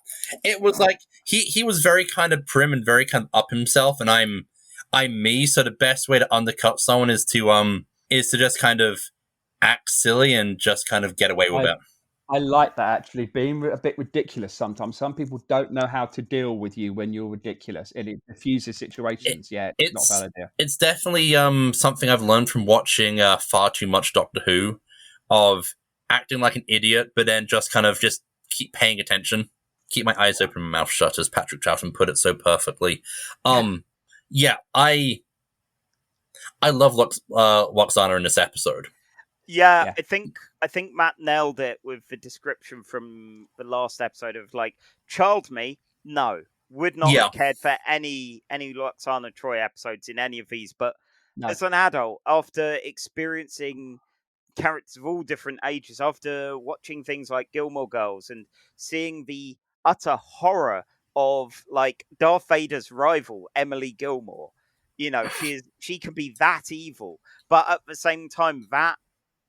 It was like he was very kind of prim and very kind of up himself, and I'm me. So the best way to undercut someone is to just kind of act silly and just kind of get away with it. I like that, actually, being a bit ridiculous sometimes. Some people don't know how to deal with you when you're ridiculous, and it diffuses situations. It's not a bad idea. It's definitely something I've learned from watching far too much Doctor Who, of acting like an idiot, but then just kind of just keep paying attention. Keep my eyes open and mouth shut, as Patrick Troughton put it so perfectly. I love Lwaxana in this episode. I think Matt nailed it with the description from the last episode of child me, no, would not have cared for any Lwaxana Troi episodes in any of these, but as an adult, after experiencing characters of all different ages, after watching things like Gilmore Girls and seeing the utter horror of Darth Vader's rival, Emily Gilmore, she can be that evil, but at the same time that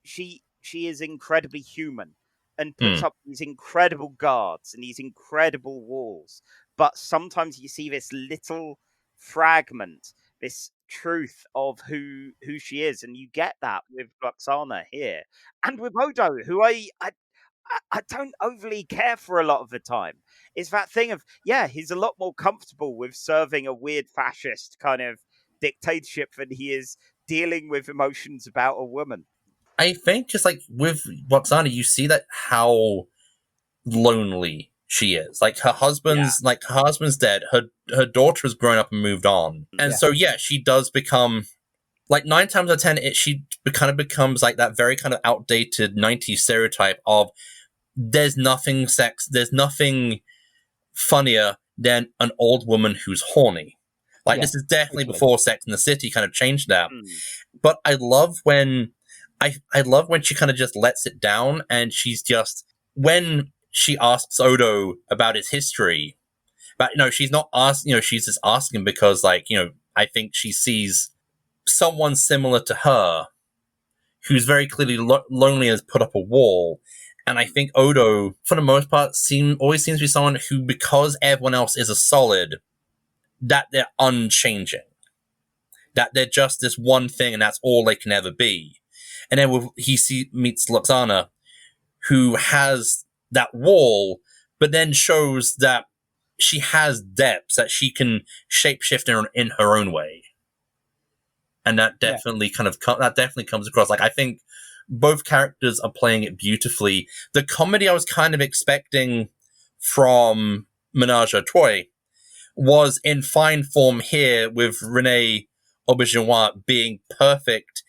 she is incredibly human and puts up these incredible guards and these incredible walls. But sometimes you see this little fragment, this truth of who she is, and you get that with Lwaxana here, and with Odo, who I I don't overly care for a lot of the time. It's that thing of, he's a lot more comfortable with serving a weird fascist kind of dictatorship than he is dealing with emotions about a woman. I think just like with Lwaxana, you see that how lonely she is. Like her husband's dead. Her daughter has grown up and moved on, and so she does become like 9 times out of 10. She kind of becomes like that very kind of outdated 90s stereotype of there's nothing funnier than an old woman who's horny. Like this is definitely before Sex in the City kind of changed that. But I love when she kind of just lets it down, and she's just when she asks Odo about his history, but she's not asking. She's just asking because I think she sees someone similar to her who's very clearly lonely and has put up a wall. And I think Odo, for the most part, always seems to be someone who, because everyone else is a solid, that they're unchanging. That they're just this one thing and that's all they can ever be. And then he meets Lwaxana, who has that wall, but then shows that she has depths, that she can shapeshift in her own way. And that definitely comes across. Like, I think both characters are playing it beautifully. The comedy I was kind of expecting from Majel Troi was in fine form here, with Renee Auberjonois being perfect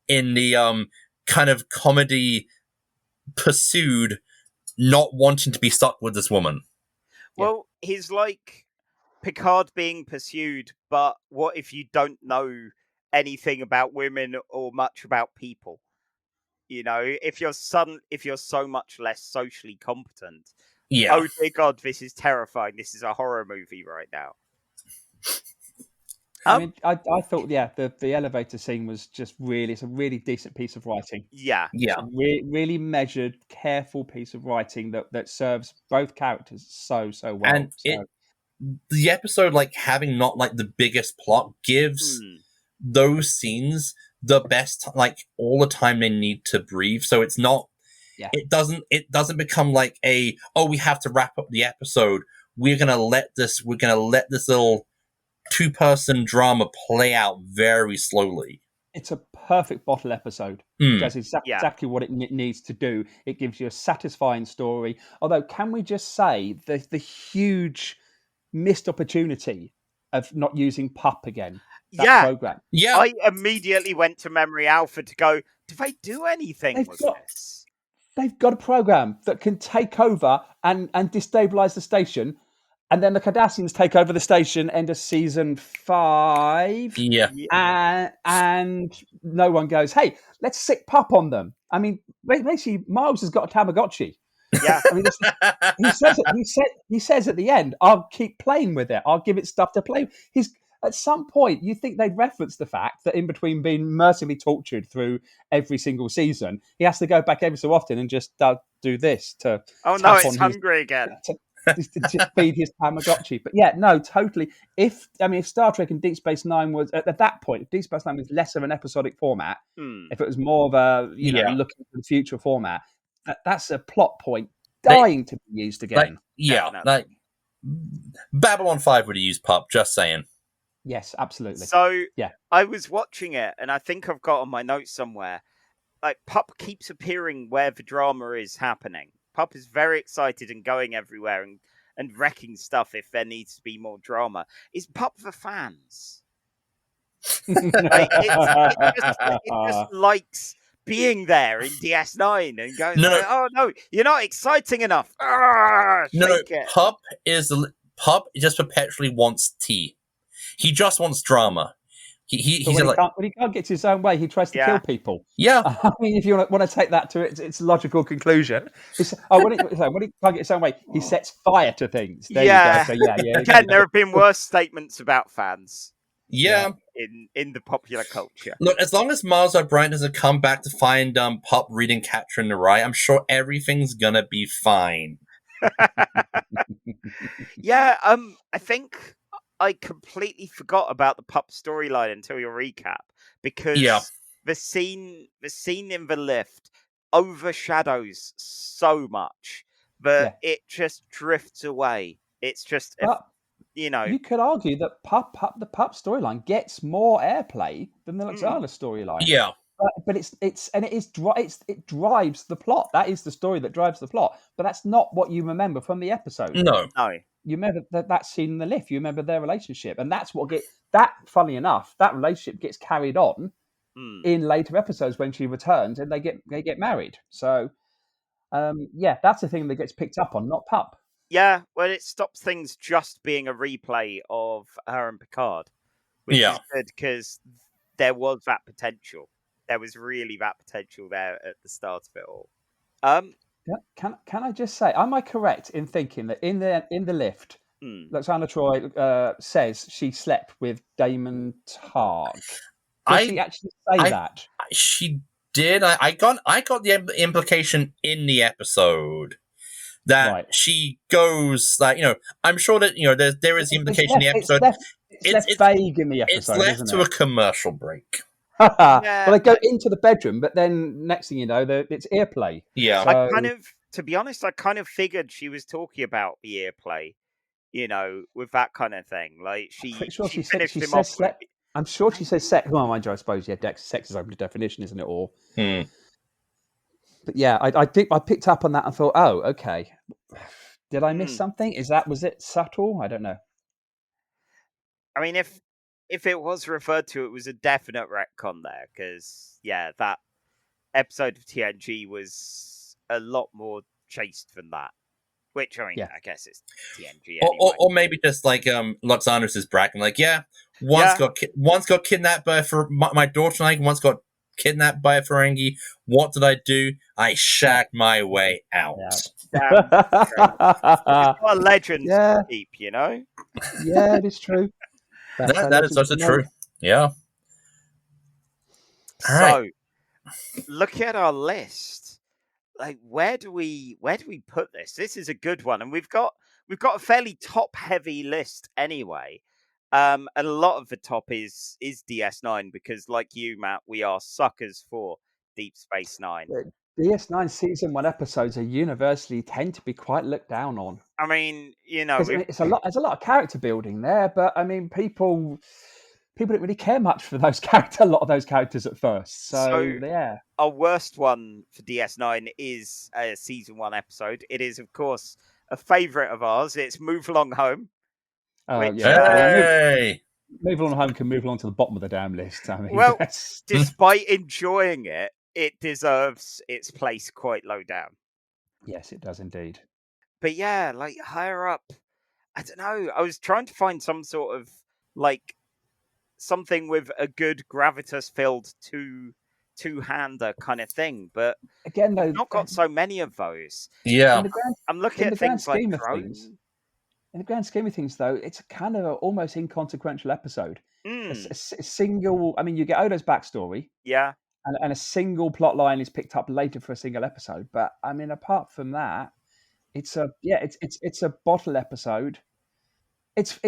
in the kind of comedy pursued, not wanting to be stuck with this woman. Well, he's like Picard being pursued, but what if you don't know anything about women or much about people? If you're so much less socially competent. Yeah. Oh dear God, this is terrifying. This is a horror movie right now. I mean, I thought, the elevator scene was just it's a really decent piece of writing. Yeah. Yeah. Really measured, careful piece of writing that serves both characters so well. And the episode, having not the biggest plot, gives those scenes the best, all the time they need to breathe. So it's not, it doesn't become we have to wrap up the episode. We're gonna let this little 2-person drama play out very slowly. It's a perfect bottle episode. It does exactly what it needs to do. It gives you a satisfying story. Although, can we just say the huge missed opportunity of not using Pup again? That program. Yeah. I immediately went to Memory Alpha to go, do they do anything with this? They've got a program that can take over and destabilize the station. And then the Cardassians take over the station, end of season 5. Yeah. And no one goes, hey, let's sick Pup on them. I mean, basically, Miles has got a Tamagotchi. Yeah. I mean, he says at the end, I'll keep playing with it. I'll give it stuff to play. At some point, you think they'd reference the fact that in between being mercilessly tortured through every single season, he has to go back every so often and just do this to. Oh no, it's hungry again. To feed his Tamagotchi. But totally. If Star Trek and Deep Space Nine was at that point, if Deep Space Nine was less of an episodic format, if it was more of a looking for the future format, that's a plot point dying to be used again. Babylon 5 would have used Pup. Just saying. Yes, absolutely. So I was watching it, and I think I've got on my notes somewhere, Pup keeps appearing where the drama is happening. Pup is very excited and going everywhere and wrecking stuff if there needs to be more drama. Is Pup for fans? It just likes being there in DS9 and going, oh no, you're not exciting enough. Pup just perpetually wants tea. He just wants drama. When he can't get his own way, he tries to kill people. Yeah. I mean, if you want to take that to its logical conclusion, when he can't get his own way, he sets fire to things. There you go. So, Again, there have been worse statements about fans. Yeah. In the popular culture. Look, as long as Miles O'Brien doesn't come back to find Pup reading Catcher in the Rye, I'm sure everything's gonna be fine. I think I completely forgot about the Pup storyline until your recap, because the scene in the lift, overshadows so much that it just drifts away. It's just, you could argue that the pup storyline gets more airplay than the Lwaxana storyline. Yeah. But it drives the plot. That is the story that drives the plot. But that's not what you remember from the episode. No. You remember that scene in the lift. You remember their relationship, and that's what Funnily enough, that relationship gets carried on in later episodes when she returns and they get married. So, that's the thing that gets picked up on, not pup. Yeah, well, it stops things just being a replay of her and Picard, which is good because there was that potential. There was really that potential there at the start of it all. Can I just say, am I correct in thinking that in the lift, Lwaxana Troi says she slept with Damon Targ? Did she actually say that? She did. I got the implication in the episode that she goes like, I'm sure that there is the implication in the episode. It's vague in the episode. It's left to a commercial break. Well, they go into the bedroom, but then next thing you know, it's earplay. Yeah, so, to be honest, I kind of figured she was talking about the earplay, with that kind of thing. Like she finished him off. I'm sure she says sex. Well, mind you, I suppose sex is open to definition, isn't it? Or, but yeah, I think I picked up on that and thought, oh, okay. Did I miss something? Was it subtle? I don't know. I mean, if it was referred to, it was a definite retcon there, because that episode of TNG was a lot more chaste than that. Which, I mean, I guess it's TNG anyway. Or maybe just like Lwaxana's is bragging, like, once got kidnapped by my daughter, like once got kidnapped by a Ferengi. What did I do? I shagged my way out. It's not a legend to keep, Yeah, it is true. That is such a true. Yeah. All right. Look at our list. Like, where do we put this? This is a good one, and we've got a fairly top heavy list anyway. And a lot of the top is DS9 because, like you, Matt, we are suckers for Deep Space Nine. DS9 season 1 episodes are universally tend to be quite looked down on. I mean, it's a lot. There's a lot of character building there, but I mean, people didn't really care much for a lot of those characters at first. So yeah, our worst one for DS9 is a season 1 episode. It is, of course, a favourite of ours. It's Move Along Home. Move Along Home can move along to the bottom of the damn list. I mean, well, despite enjoying it, it deserves its place quite low down. Yes, it does indeed. But yeah, like higher up, I don't know. I was trying to find some sort of like something with a good gravitas-filled two-hander kind of thing, but again, though, not got so many of those. Yeah, I'm looking at things like Drone. In the grand scheme of things, though, it's a kind of almost inconsequential episode. A single, I mean, you get Odo's backstory, and a single plot line is picked up later for a single episode. But I mean, apart from that, it's a bottle episode. It's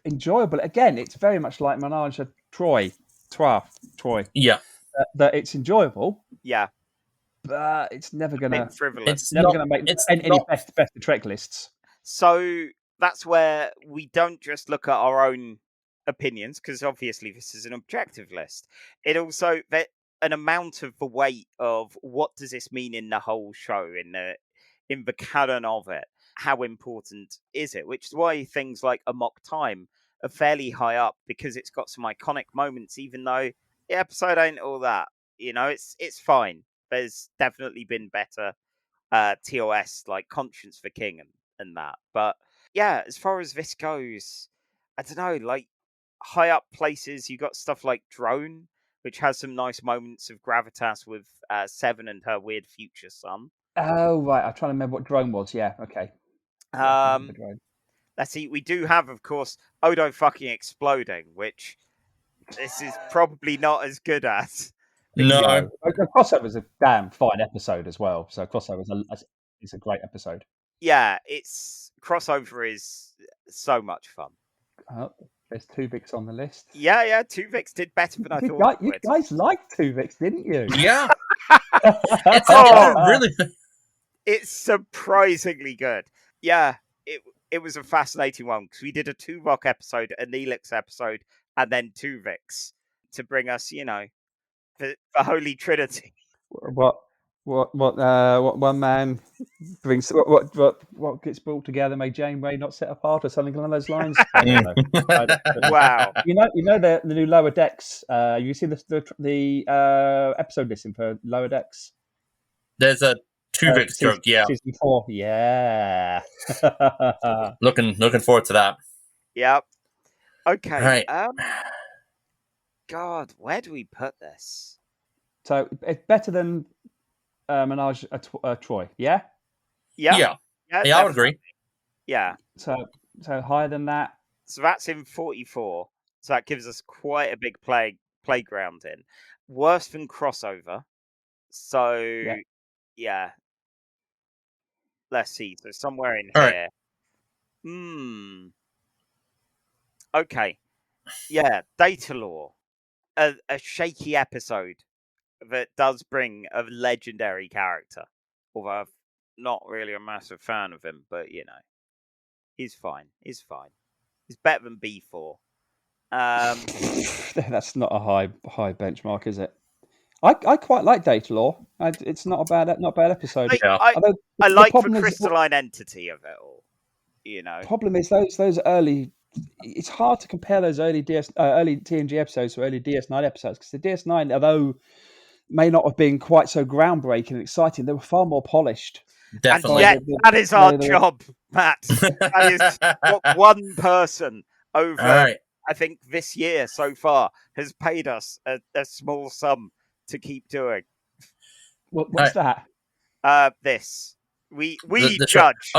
enjoyable. Again, it's very much like Majel Troi. Yeah, that it's enjoyable. Yeah, but it's never gonna frivolous. It's never gonna make any best of Trek lists. So that's where we don't just look at our own opinions, because obviously this is an objective list. It also an amount of the weight of what does this mean in the whole show, in the canon of it. How important is it? Which is why things like Amok Time are fairly high up, because it's got some iconic moments, even though the episode ain't all that. It's fine. There's definitely been better TOS like Conscience for King and that. But yeah, as far as this goes, I don't know, like high up places, you got stuff like Drone, which has some nice moments of gravitas with Seven and her weird future son. Oh, right. I'm trying to remember what Drone was. Yeah, okay. Let's see. We do have, of course, Odo fucking exploding, which this is probably not as good as. No. Crossover's a damn fine episode as well. So Crossover's is a great episode. Yeah, Crossover is so much fun. There's Tuvix on the list. Yeah, Tuvix did better than I thought. You guys liked Tuvix, didn't you? Yeah. It's really... It's surprisingly good. Yeah, it was a fascinating one because we did a Tuvok episode, a Neelix episode, and then Tuvix to bring us, the Holy Trinity. What one man brings? What gets brought together may Jane Ray not set apart, or something along those lines? I don't know. Wow. You know the new Lower Decks. You see the episode listing for Lower Decks. There's a Tuvix joke, yeah. Season 4, yeah. Looking forward to that. Yep. Okay. Right. God, where do we put this? So it's better than Menage a Troi, yeah? Yeah, I would agree. Yeah. So higher than that. So that's in 44. So that gives us quite a big playground in. Worse than crossover. So yeah. Let's see. So somewhere in here. Right. Okay. Yeah, Data Law. A shaky episode that does bring a legendary character. Although I'm not really a massive fan of him, but he's fine. He's better than B4. That's not a high benchmark, is it? I quite like Data Law. It's not a bad episode. I like the crystalline entity of it all. Problem is those early. It's hard to compare those early TNG episodes to early DS9 episodes because the DS9, although may not have been quite so groundbreaking and exciting, they were far more polished. Definitely. And yet, that is our job, Matt. That is what one person over, I think, this year so far has paid us a small sum to keep doing. What's that? This. We judge.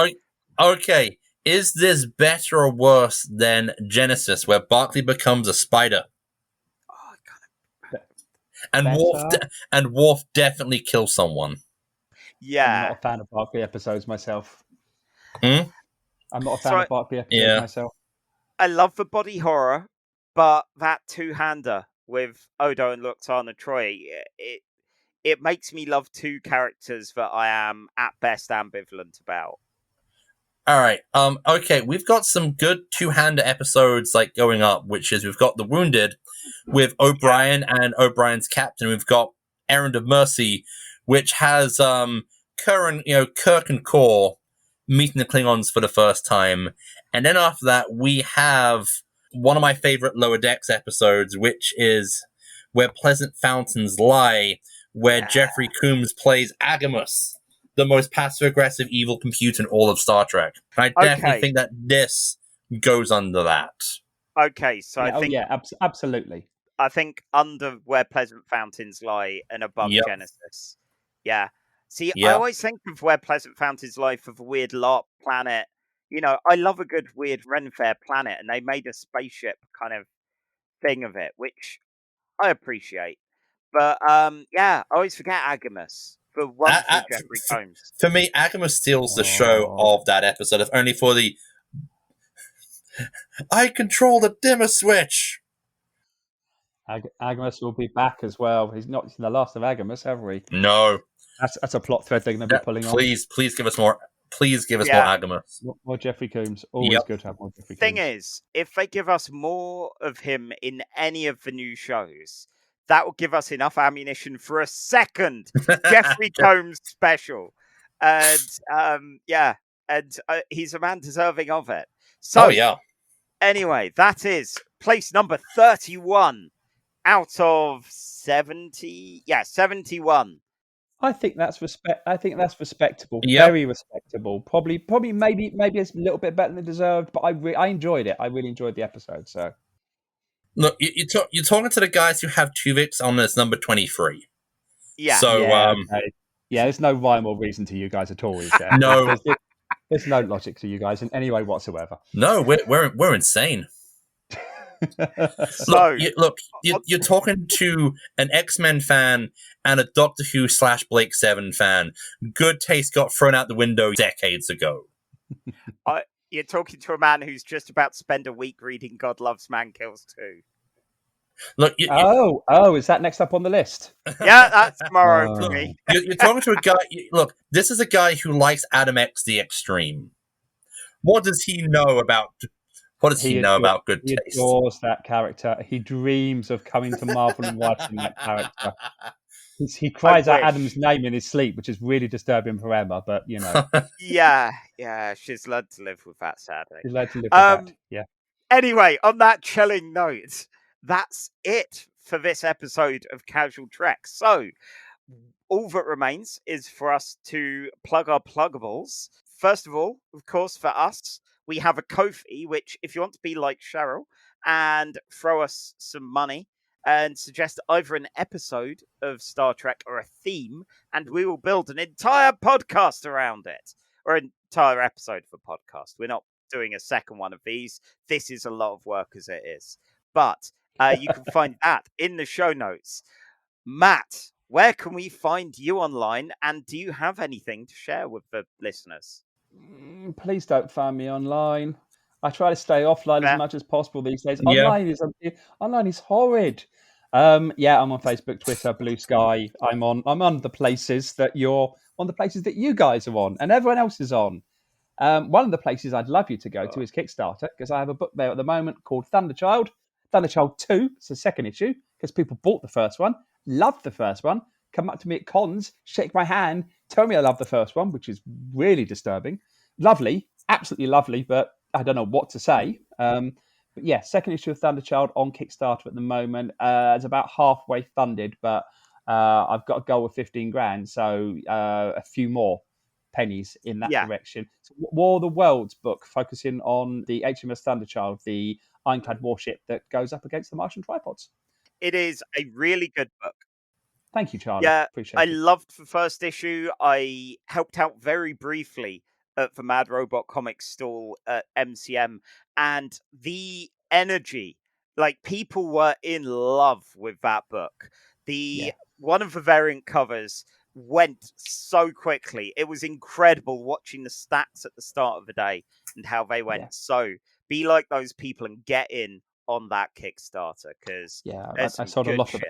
Okay. Is this better or worse than Genesis, where Barclay becomes a spider? And Worf definitely kills someone. Yeah. I'm not a fan of Barclay episodes myself. I'm not a fan of Barclay episodes myself. I love the body horror, but that two-hander with Odo and Lwaxana Troi, it makes me love two characters that I am at best ambivalent about. All right. Okay, we've got some good two-hander episodes going up, which is we've got The Wounded with O'Brien and O'Brien's captain. We've got Errand of Mercy, which has Kirk and Kor meeting the Klingons for the first time. And then after that, we have one of my favorite Lower Decks episodes, which is Where Pleasant Fountains Lie, where Jeffrey Combs plays Agamus, the most passive-aggressive evil computer in all of Star Trek. And I definitely think that this goes under that. Okay, so I think... absolutely. I think under Where Pleasant Fountains Lie and above Genesis. Yeah. See, I always think of Where Pleasant Fountains Lie for the weird LARP planet. I love a good weird Ren Fair planet, and they made a spaceship kind of thing of it, which I appreciate. But, I always forget Agamus. For Jeffrey Combs. For me, Agamus steals the show of that episode, if only for the I control the dimmer switch. Agamus will be back as well. He's not in the last of Agamus, have we? No. That's a plot thread they're going to be pulling on. Please give us more. Please give us more Agamus. More Jeffrey Combs. Always good to have more Jeffrey Combs. Thing is, if they give us more of him in any of the new shows, that will give us enough ammunition for a second Jeffrey Combs special. And, he's a man deserving of it. So, anyway, that is place number 31 out of 70. Yeah, 71. I think that's respectable. Yep. Very respectable. Probably, maybe it's a little bit better than deserved, but I enjoyed it. I really enjoyed the episode, so... Look, you're talking to the guys who have Tuvix on this number 23. Yeah. So, there's no rhyme or reason to you guys at all, is there? No. There's no logic to you guys in any way whatsoever. No, we're insane. Look, you're talking to an X-Men fan and a Doctor Who / Blake 7 fan. Good taste got thrown out the window decades ago. You're talking to a man who's just about to spend a week reading God Loves Man Kills 2. Look, is that next up on the list? Yeah, that's tomorrow for me. You're talking to a guy. Look, this is a guy who likes Adam X the Extreme. What does he know about? What does he know about good taste? He adores that character. He dreams of coming to Marvel and watching that character. He cries out Adam's name in his sleep, which is really disturbing for Emma. But yeah, she's learned to live with that. Sadly, she's learned to live with that. Yeah. Anyway, on that chilling note, that's it for this episode of Casual Trek. So, all that remains is for us to plug our pluggables. First of all, of course, for us, we have a Ko-fi, which if you want to be like Cheryl and throw us some money and suggest either an episode of Star Trek or a theme, and we will build an entire podcast around it, or an entire episode of a podcast. We're not doing a second one of these. This is a lot of work as it is. But you can find that in the show notes. Matt, where can we find you online, and do you have anything to share with the listeners? Please don't find me online. I try to stay offline as much as possible these days. Online is horrid. I'm on Facebook, Twitter, Blue Sky. I'm on the places that you guys are on, and everyone else is on. One of the places I'd love you to go to is Kickstarter, because I have a book there at the moment called Thunderchild 2. It's the second issue, because people bought the first one, loved the first one, come up to me at cons, shake my hand, tell me I love the first one, which is really disturbing. Lovely, absolutely lovely, but I don't know what to say. But yeah, second issue of Thunderchild on Kickstarter at the moment. It's about halfway funded, but I've got a goal of 15 grand, so a few more pennies in that direction. So War of the Worlds book, focusing on the HMS Thunderchild, the ironclad warship that goes up against the Martian tripods. It is a really good book. Thank you, Charlie. Yeah, appreciate it. I loved the first issue. I helped out very briefly at the Mad Robot Comics stall at MCM, and the energy, like, people were in love with that book. One of the variant covers went so quickly. It was incredible watching the stats at the start of the day and how they went. So be like those people and get in on that Kickstarter, because I sold a lot of it.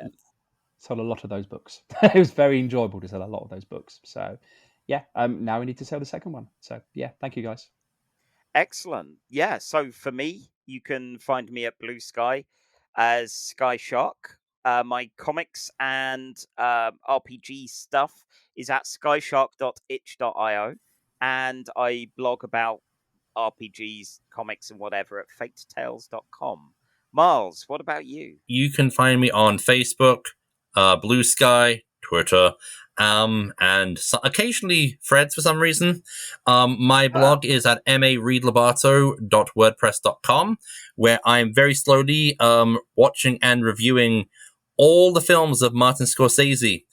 Sold a lot of those books. It was very enjoyable to sell a lot of those books. So now we need to sell the second one. So thank you guys. Excellent. Yeah, so for me, you can find me at Blue Sky as Sky Shark. My comics and RPG stuff is at skyshark.itch.io, and I blog about RPGs, comics, and whatever at faketales.com. Miles, what about you? You can find me on Facebook, Blue Sky, Twitter, and occasionally Threads for some reason. My blog is at mareadlobato.wordpress.com, where I'm very slowly watching and reviewing all the films of Martin Scorsese,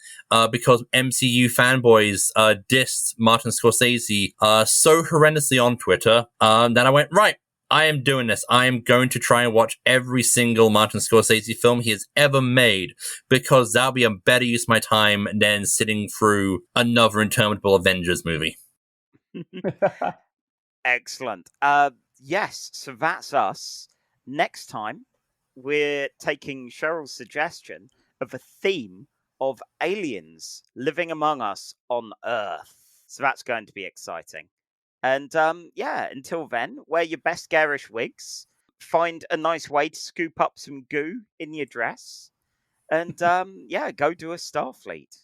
because MCU fanboys dissed Martin Scorsese so horrendously on Twitter that I went, right, I am doing this. I am going to try and watch every single Martin Scorsese film he has ever made, because that'll be a better use of my time than sitting through another interminable Avengers movie. Excellent. Yes, so that's us. Next time, we're taking Cheryl's suggestion of a theme of aliens living among us on Earth. So that's going to be exciting. And until then, wear your best garish wigs, find a nice way to scoop up some goo in your dress, and go do a Starfleet.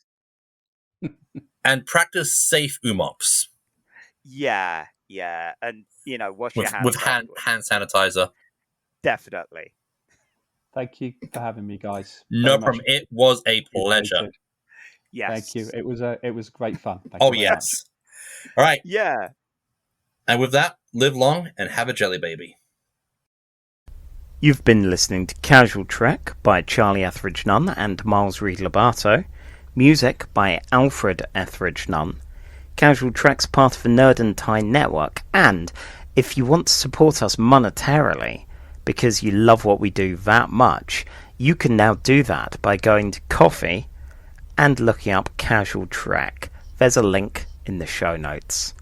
And practice safe umox. Yeah, and wash your hands with hand sanitizer. Definitely. Thank you for having me, guys. No problem. It was a pleasure. Yes. Thank you. It was great fun. Thank you yes. Much. All right. Yeah. And with that, live long and have a jelly baby. You've been listening to Casual Trek by Charlie Etheridge Nunn and Miles Reed Lobato. Music by Alfred Etheridge Nunn. Casual Trek's part of the Nerd and Tie network, and if you want to support us monetarily, because you love what we do that much, you can now do that by going to Ko-fi and looking up Casual Trek. There's a link in the show notes.